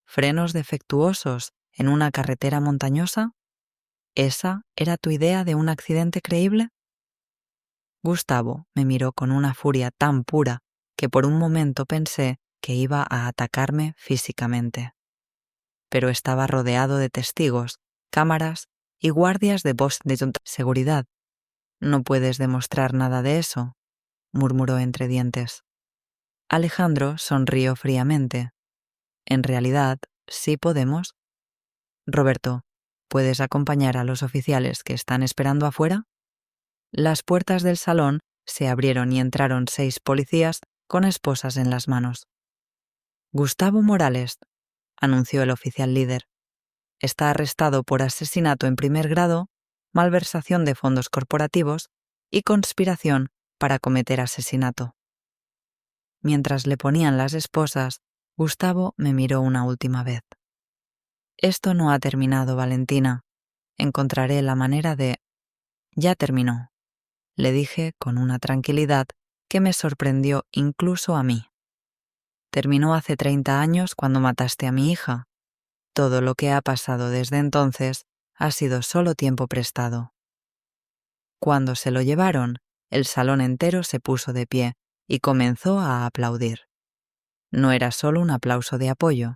¿Frenos defectuosos en una carretera montañosa? ¿Esa era tu idea de un accidente creíble? Gustavo me miró con una furia tan pura que por un momento pensé que iba a atacarme físicamente. Pero estaba rodeado de testigos, cámaras y guardias de seguridad. No puedes demostrar nada de eso, murmuró entre dientes. Alejandro sonrió fríamente. En realidad, sí podemos. Roberto, ¿puedes acompañar a los oficiales que están esperando afuera? Las puertas del salón se abrieron y entraron 6 policías con esposas en las manos. Gustavo Morales, anunció el oficial líder, está arrestado por asesinato en primer grado, malversación de fondos corporativos y conspiración para cometer asesinato. Mientras le ponían las esposas, Gustavo me miró una última vez. Esto no ha terminado, Valentina. Encontraré la manera de... Ya terminó, le dije con una tranquilidad que me sorprendió incluso a mí. Terminó hace 30 años cuando mataste a mi hija. Todo lo que ha pasado desde entonces ha sido solo tiempo prestado. Cuando se lo llevaron, el salón entero se puso de pie y comenzó a aplaudir. No era solo un aplauso de apoyo,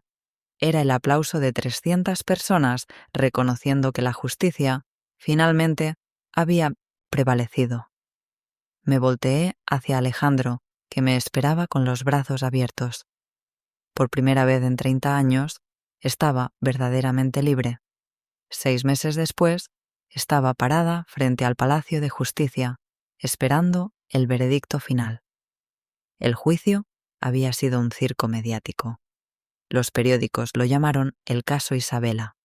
era el aplauso de 300 personas reconociendo que la justicia, finalmente, había prevalecido. Me volteé hacia Alejandro, que me esperaba con los brazos abiertos. Por primera vez en 30 años, estaba verdaderamente libre. 6 meses después, estaba parada frente al Palacio de Justicia, esperando el veredicto final. El juicio había sido un circo mediático. Los periódicos lo llamaron el caso Isabela,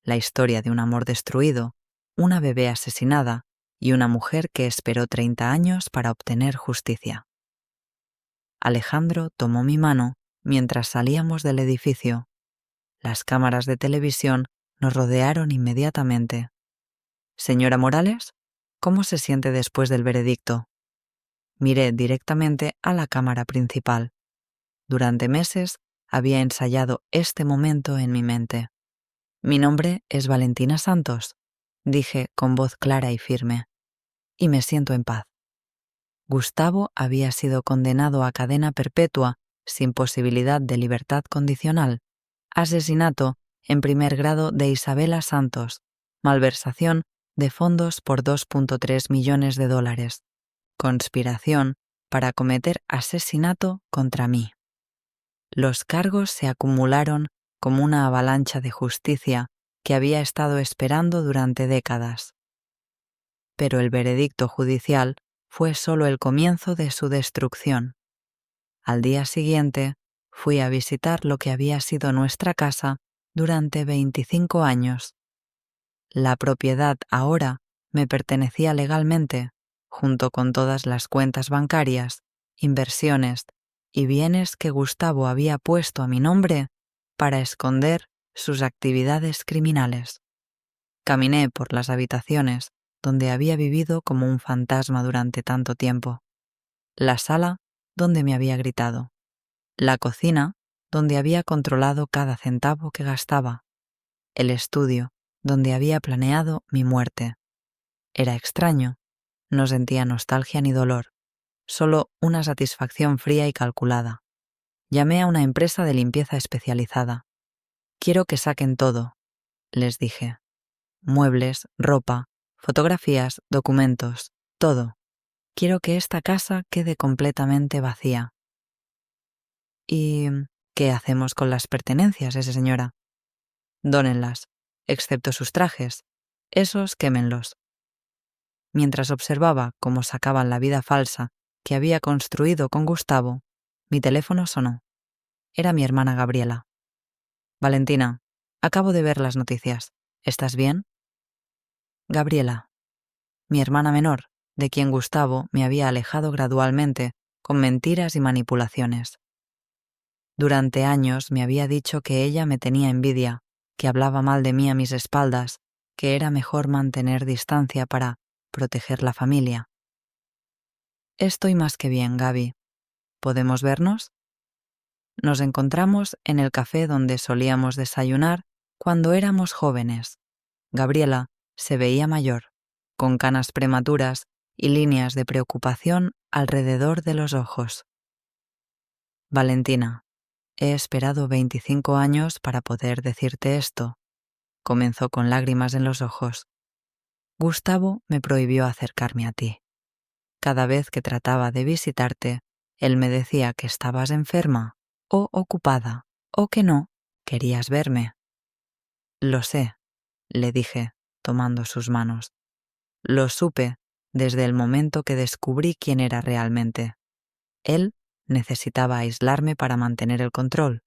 la historia de un amor destruido, una bebé asesinada y una mujer que esperó 30 años para obtener justicia. Alejandro tomó mi mano mientras salíamos del edificio. Las cámaras de televisión nos rodearon inmediatamente. Señora Morales, ¿cómo se siente después del veredicto? Miré directamente a la cámara principal. Durante meses había ensayado este momento en mi mente. Mi nombre es Valentina Santos, dije con voz clara y firme, y me siento en paz. Gustavo había sido condenado a cadena perpetua sin posibilidad de libertad condicional, asesinato en primer grado de Isabela Santos, malversación de fondos por $2.3 millones, conspiración para cometer asesinato contra mí. Los cargos se acumularon como una avalancha de justicia que había estado esperando durante décadas. Pero el veredicto judicial fue solo el comienzo de su destrucción. Al día siguiente, fui a visitar lo que había sido nuestra casa durante 25 años. La propiedad ahora me pertenecía legalmente, junto con todas las cuentas bancarias, inversiones y bienes que Gustavo había puesto a mi nombre para esconder sus actividades criminales. Caminé por las habitaciones donde había vivido como un fantasma durante tanto tiempo. La sala donde me había gritado. La cocina donde había controlado cada centavo que gastaba. El estudio donde había planeado mi muerte. Era extraño. No sentía nostalgia ni dolor, solo una satisfacción fría y calculada. Llamé a una empresa de limpieza especializada. Quiero que saquen todo, les dije. Muebles, ropa, fotografías, documentos, todo. Quiero que esta casa quede completamente vacía. ¿Y qué hacemos con las pertenencias, señora? Dónenlas, excepto sus trajes. Esos quémenlos. Mientras observaba cómo sacaban la vida falsa que había construido con Gustavo, mi teléfono sonó. Era mi hermana Gabriela. Valentina, acabo de ver las noticias. ¿Estás bien? Gabriela, mi hermana menor, de quien Gustavo me había alejado gradualmente con mentiras y manipulaciones. Durante años me había dicho que ella me tenía envidia, que hablaba mal de mí a mis espaldas, que era mejor mantener distancia para proteger la familia. Estoy más que bien, Gaby. ¿Podemos vernos? Nos encontramos en el café donde solíamos desayunar cuando éramos jóvenes. Gabriela se veía mayor, con canas prematuras y líneas de preocupación alrededor de los ojos. Valentina, he esperado 25 años para poder decirte esto, comenzó con lágrimas en los ojos. Gustavo me prohibió acercarme a ti. Cada vez que trataba de visitarte, él me decía que estabas enferma o ocupada o que no querías verme. Lo sé, le dije, tomando sus manos. Lo supe desde el momento que descubrí quién era realmente. Él necesitaba aislarme para mantener el control.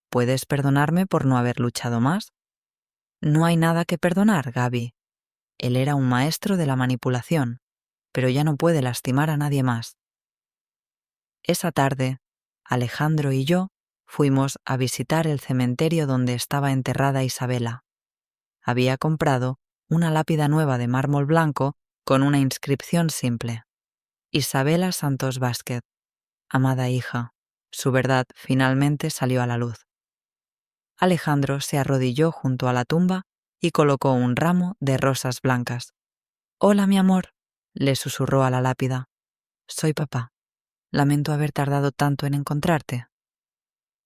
¿Puedes perdonarme por no haber luchado más? No hay nada que perdonar, Gaby. Él era un maestro de la manipulación, pero ya no puede lastimar a nadie más. Esa tarde, Alejandro y yo fuimos a visitar el cementerio donde estaba enterrada Isabela. Había comprado una lápida nueva de mármol blanco con una inscripción simple. Isabela Santos Vázquez, amada hija. Su verdad finalmente salió a la luz. Alejandro se arrodilló junto a la tumba y colocó un ramo de rosas blancas. «Hola, mi amor», le susurró a la lápida. «Soy papá. Lamento haber tardado tanto en encontrarte».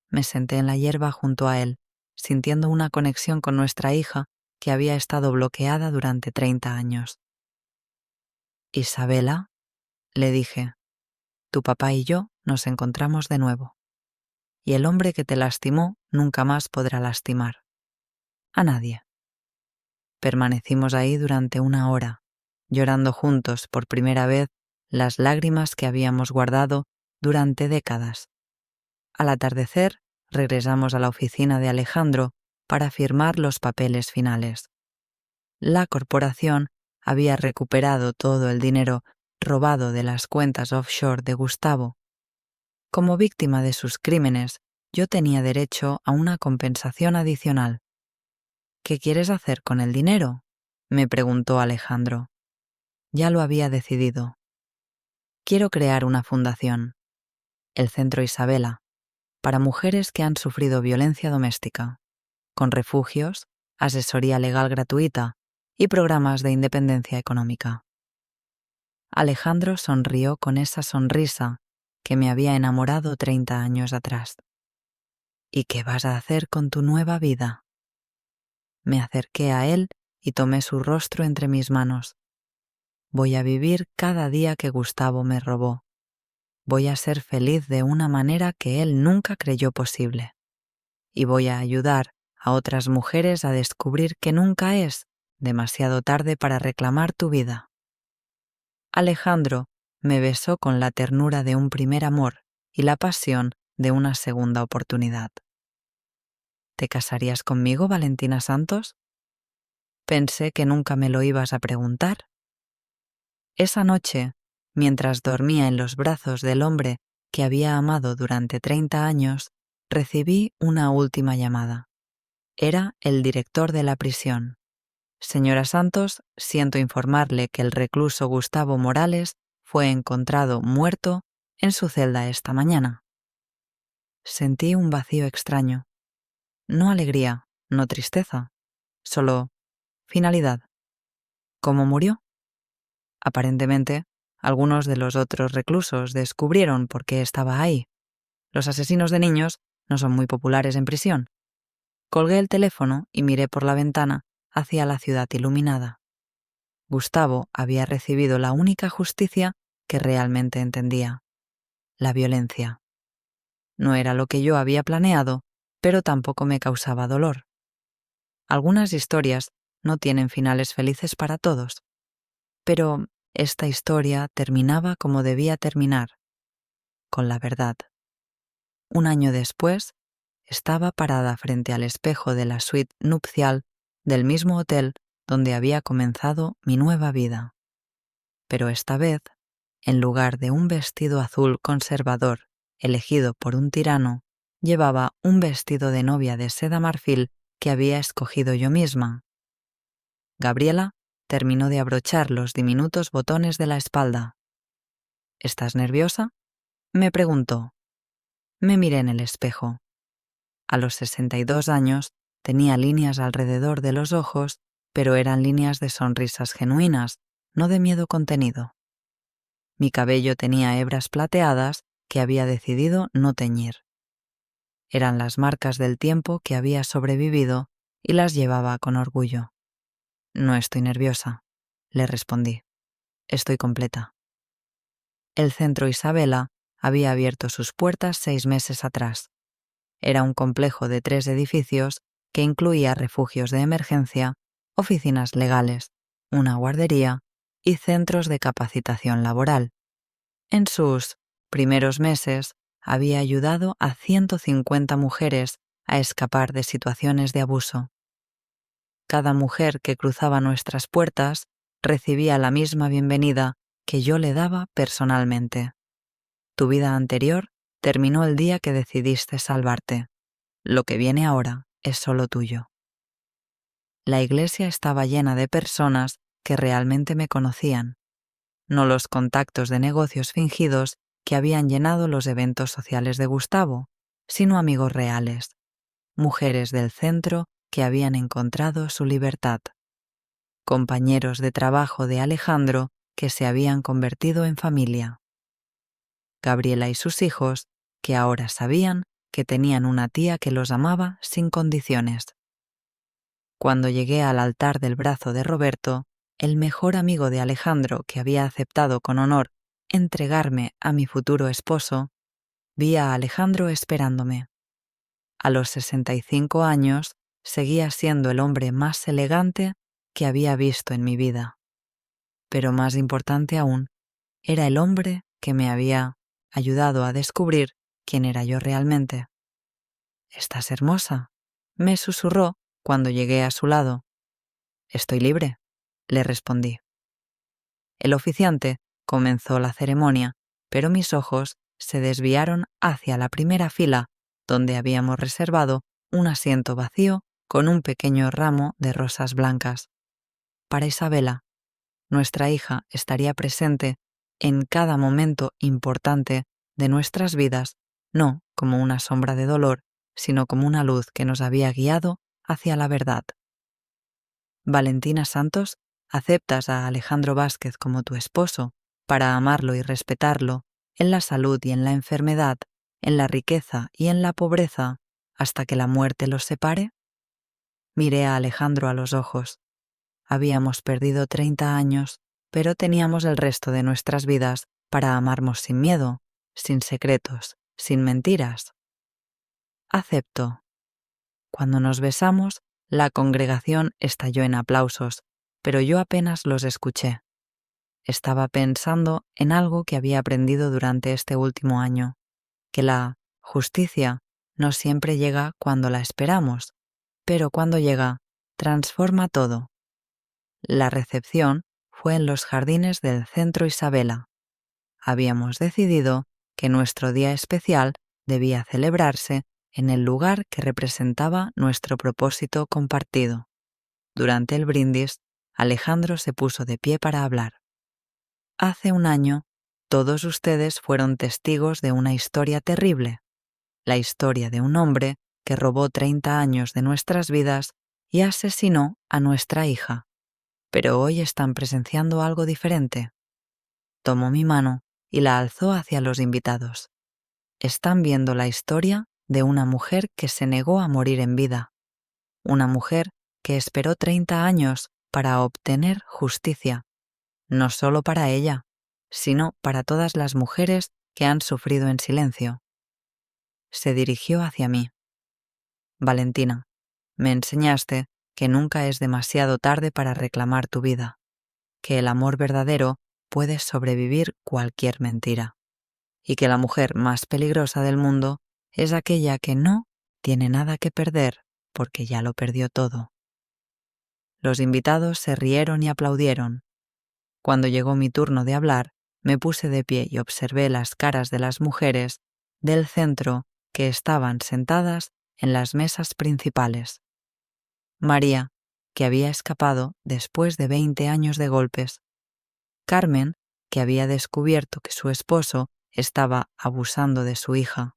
Me senté en la hierba junto a él, sintiendo una conexión con nuestra hija que había estado bloqueada durante 30 años. «Isabela», le dije, «tu papá y yo nos encontramos de nuevo. Y el hombre que te lastimó nunca más podrá lastimar. A nadie». Permanecimos ahí durante 1 hora, llorando juntos por primera vez las lágrimas que habíamos guardado durante décadas. Al atardecer, regresamos a la oficina de Alejandro para firmar los papeles finales. La corporación había recuperado todo el dinero robado de las cuentas offshore de Gustavo. Como víctima de sus crímenes, yo tenía derecho a una compensación adicional. «¿Qué quieres hacer con el dinero?», me preguntó Alejandro. Ya lo había decidido. Quiero crear una fundación, el Centro Isabela, para mujeres que han sufrido violencia doméstica, con refugios, asesoría legal gratuita y programas de independencia económica. Alejandro sonrió con esa sonrisa que me había enamorado 30 años atrás. ¿Y qué vas a hacer con tu nueva vida? Me acerqué a él y tomé su rostro entre mis manos. Voy a vivir cada día que Gustavo me robó. Voy a ser feliz de una manera que él nunca creyó posible. Y voy a ayudar a otras mujeres a descubrir que nunca es demasiado tarde para reclamar tu vida. Alejandro me besó con la ternura de un primer amor y la pasión de una segunda oportunidad. ¿Te casarías conmigo, Valentina Santos? Pensé que nunca me lo ibas a preguntar. Esa noche, mientras dormía en los brazos del hombre que había amado durante 30 años, recibí una última llamada. Era el director de la prisión. Señora Santos, siento informarle que el recluso Gustavo Morales fue encontrado muerto en su celda esta mañana. Sentí un vacío extraño. No alegría, no tristeza, solo finalidad. ¿Cómo murió? Aparentemente, algunos de los otros reclusos descubrieron por qué estaba ahí. Los asesinos de niños no son muy populares en prisión. Colgué el teléfono y miré por la ventana hacia la ciudad iluminada. Gustavo había recibido la única justicia que realmente entendía: la violencia. No era lo que yo había planeado, pero tampoco me causaba dolor. Algunas historias no tienen finales felices para todos, pero esta historia terminaba como debía terminar, con la verdad. Un año después, estaba parada frente al espejo de la suite nupcial del mismo hotel donde había comenzado mi nueva vida. Pero esta vez, en lugar de un vestido azul conservador elegido por un tirano, llevaba un vestido de novia de seda marfil que había escogido yo misma. Gabriela terminó de abrochar los diminutos botones de la espalda. ¿Estás nerviosa?, me preguntó. Me miré en el espejo. A los 62 años tenía líneas alrededor de los ojos, pero eran líneas de sonrisas genuinas, no de miedo contenido. Mi cabello tenía hebras plateadas que había decidido no teñir. Eran las marcas del tiempo que había sobrevivido y las llevaba con orgullo. No estoy nerviosa, le respondí. Estoy completa. El Centro Isabela había abierto sus puertas 6 meses atrás. Era un complejo de 3 edificios que incluía refugios de emergencia, oficinas legales, una guardería y centros de capacitación laboral. En sus primeros meses había ayudado a 150 mujeres a escapar de situaciones de abuso. Cada mujer que cruzaba nuestras puertas recibía la misma bienvenida que yo le daba personalmente. Tu vida anterior terminó el día que decidiste salvarte. Lo que viene ahora es solo tuyo. La iglesia estaba llena de personas que realmente me conocían, no los contactos de negocios fingidos que habían llenado los eventos sociales de Gustavo, sino amigos reales, mujeres del centro que habían encontrado su libertad, compañeros de trabajo de Alejandro que se habían convertido en familia, Gabriela y sus hijos que ahora sabían que tenían una tía que los amaba sin condiciones. Cuando llegué al altar del brazo de Roberto, el mejor amigo de Alejandro que había aceptado con honor entregarme a mi futuro esposo, vi a Alejandro esperándome. A los 65 años seguía siendo el hombre más elegante que había visto en mi vida. Pero más importante aún, era el hombre que me había ayudado a descubrir quién era yo realmente. «Estás hermosa», me susurró cuando llegué a su lado. «Estoy libre», le respondí. El oficiante comenzó la ceremonia, pero mis ojos se desviaron hacia la primera fila, donde habíamos reservado un asiento vacío con un pequeño ramo de rosas blancas. Para Isabela, nuestra hija estaría presente en cada momento importante de nuestras vidas, no como una sombra de dolor, sino como una luz que nos había guiado hacia la verdad. Valentina Santos, aceptas a Alejandro Vázquez como tu esposo para amarlo y respetarlo en la salud y en la enfermedad, en la riqueza y en la pobreza, hasta que la muerte los separe? Miré a Alejandro a los ojos. Habíamos perdido 30 años, pero teníamos el resto de nuestras vidas para amarnos sin miedo, sin secretos, sin mentiras. Acepto. Cuando nos besamos, la congregación estalló en aplausos, pero yo apenas los escuché. Estaba pensando en algo que había aprendido durante este último año, que la justicia no siempre llega cuando la esperamos, pero cuando llega, transforma todo. La recepción fue en los jardines del Centro Isabela. Habíamos decidido que nuestro día especial debía celebrarse en el lugar que representaba nuestro propósito compartido. Durante el brindis, Alejandro se puso de pie para hablar. Hace un año, todos ustedes fueron testigos de una historia terrible, la historia de un hombre que robó 30 años de nuestras vidas y asesinó a nuestra hija. Pero hoy están presenciando algo diferente. Tomó mi mano y la alzó hacia los invitados. Están viendo la historia de una mujer que se negó a morir en vida. Una mujer que esperó 30 años para obtener justicia, no solo para ella, sino para todas las mujeres que han sufrido en silencio. Se dirigió hacia mí. Valentina, me enseñaste que nunca es demasiado tarde para reclamar tu vida, que el amor verdadero puede sobrevivir cualquier mentira, y que la mujer más peligrosa del mundo es aquella que no tiene nada que perder porque ya lo perdió todo. Los invitados se rieron y aplaudieron. Cuando llegó mi turno de hablar, me puse de pie y observé las caras de las mujeres del centro que estaban sentadas en las mesas principales. María, que había escapado después de 20 años de golpes. Carmen, que había descubierto que su esposo estaba abusando de su hija.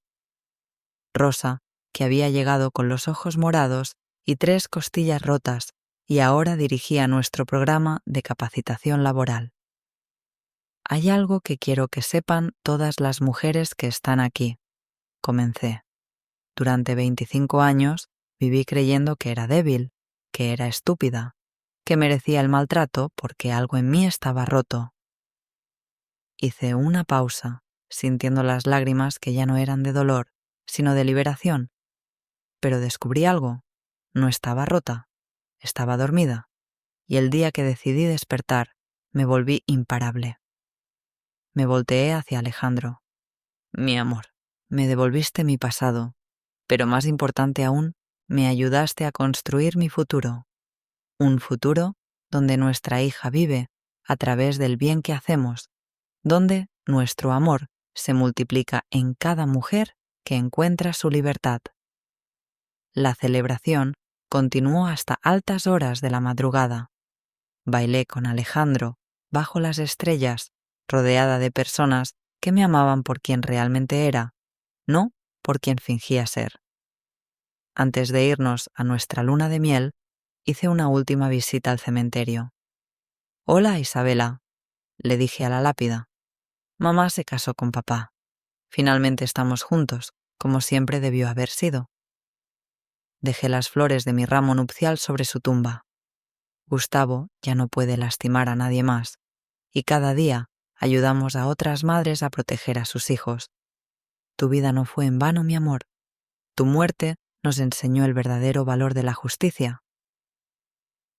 Rosa, que había llegado con los ojos morados y 3 costillas rotas y ahora dirigía nuestro programa de capacitación laboral. Hay algo que quiero que sepan todas las mujeres que están aquí. Comencé. Durante 25 años viví creyendo que era débil, que era estúpida, que merecía el maltrato porque algo en mí estaba roto. Hice una pausa, sintiendo las lágrimas que ya no eran de dolor, sino de liberación. Pero descubrí algo. No estaba rota, estaba dormida, y el día que decidí despertar, me volví imparable. Me volteé hacia Alejandro. Mi amor, me devolviste mi pasado, pero más importante aún, me ayudaste a construir mi futuro. Un futuro donde nuestra hija vive a través del bien que hacemos, donde nuestro amor se multiplica en cada mujer que encuentra su libertad. La celebración continuó hasta altas horas de la madrugada. Bailé con Alejandro bajo las estrellas, rodeada de personas que me amaban por quien realmente era, no por quien fingía ser. Antes de irnos a nuestra luna de miel, hice una última visita al cementerio. «Hola, Isabela», le dije a la lápida. «Mamá se casó con papá. Finalmente estamos juntos, como siempre debió haber sido». Dejé las flores de mi ramo nupcial sobre su tumba. Gustavo ya no puede lastimar a nadie más, y cada día ayudamos a otras madres a proteger a sus hijos. Tu vida no fue en vano, mi amor. Tu muerte nos enseñó el verdadero valor de la justicia.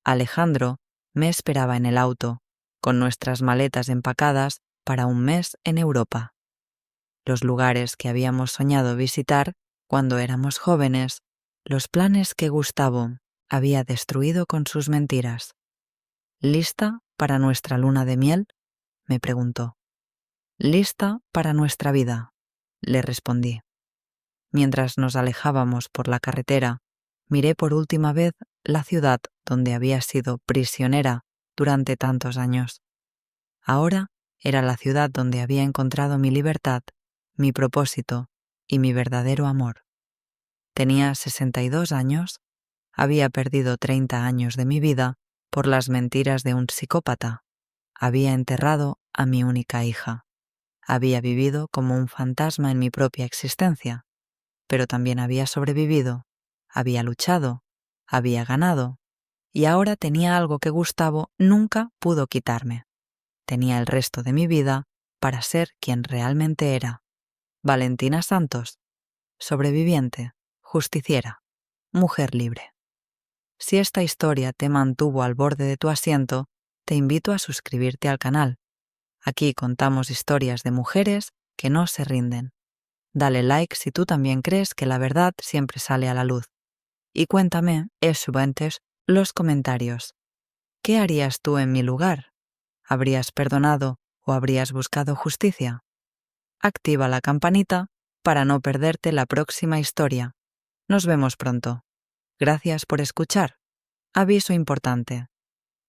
Alejandro me esperaba en el auto, con nuestras maletas empacadas para un mes en Europa. Los lugares que habíamos soñado visitar cuando éramos jóvenes, los planes que Gustavo había destruido con sus mentiras. ¿Lista para nuestra luna de miel?, me preguntó. «Lista para nuestra vida», le respondí. Mientras nos alejábamos por la carretera, miré por última vez la ciudad donde había sido prisionera durante tantos años. Ahora era la ciudad donde había encontrado mi libertad, mi propósito y mi verdadero amor. Tenía 62 años, había perdido 30 años de mi vida por las mentiras de un psicópata, había enterrado a mi única hija, había vivido como un fantasma en mi propia existencia, pero también había sobrevivido, había luchado, había ganado, y ahora tenía algo que Gustavo nunca pudo quitarme. Tenía el resto de mi vida para ser quien realmente era. Valentina Santos, sobreviviente, justiciera, mujer libre. Si esta historia te mantuvo al borde de tu asiento, te invito a suscribirte al canal. Aquí contamos historias de mujeres que no se rinden. Dale like si tú también crees que la verdad siempre sale a la luz. Y cuéntame, los comentarios. ¿Qué harías tú en mi lugar? ¿Habrías perdonado o habrías buscado justicia? Activa la campanita para no perderte la próxima historia. Nos vemos pronto. Gracias por escuchar. Aviso importante.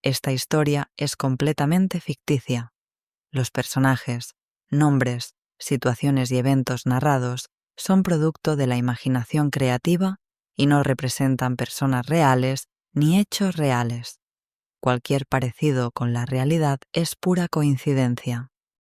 Esta historia es completamente ficticia. Los personajes, nombres, situaciones y eventos narrados son producto de la imaginación creativa y no representan personas reales ni hechos reales. Cualquier parecido con la realidad es pura coincidencia.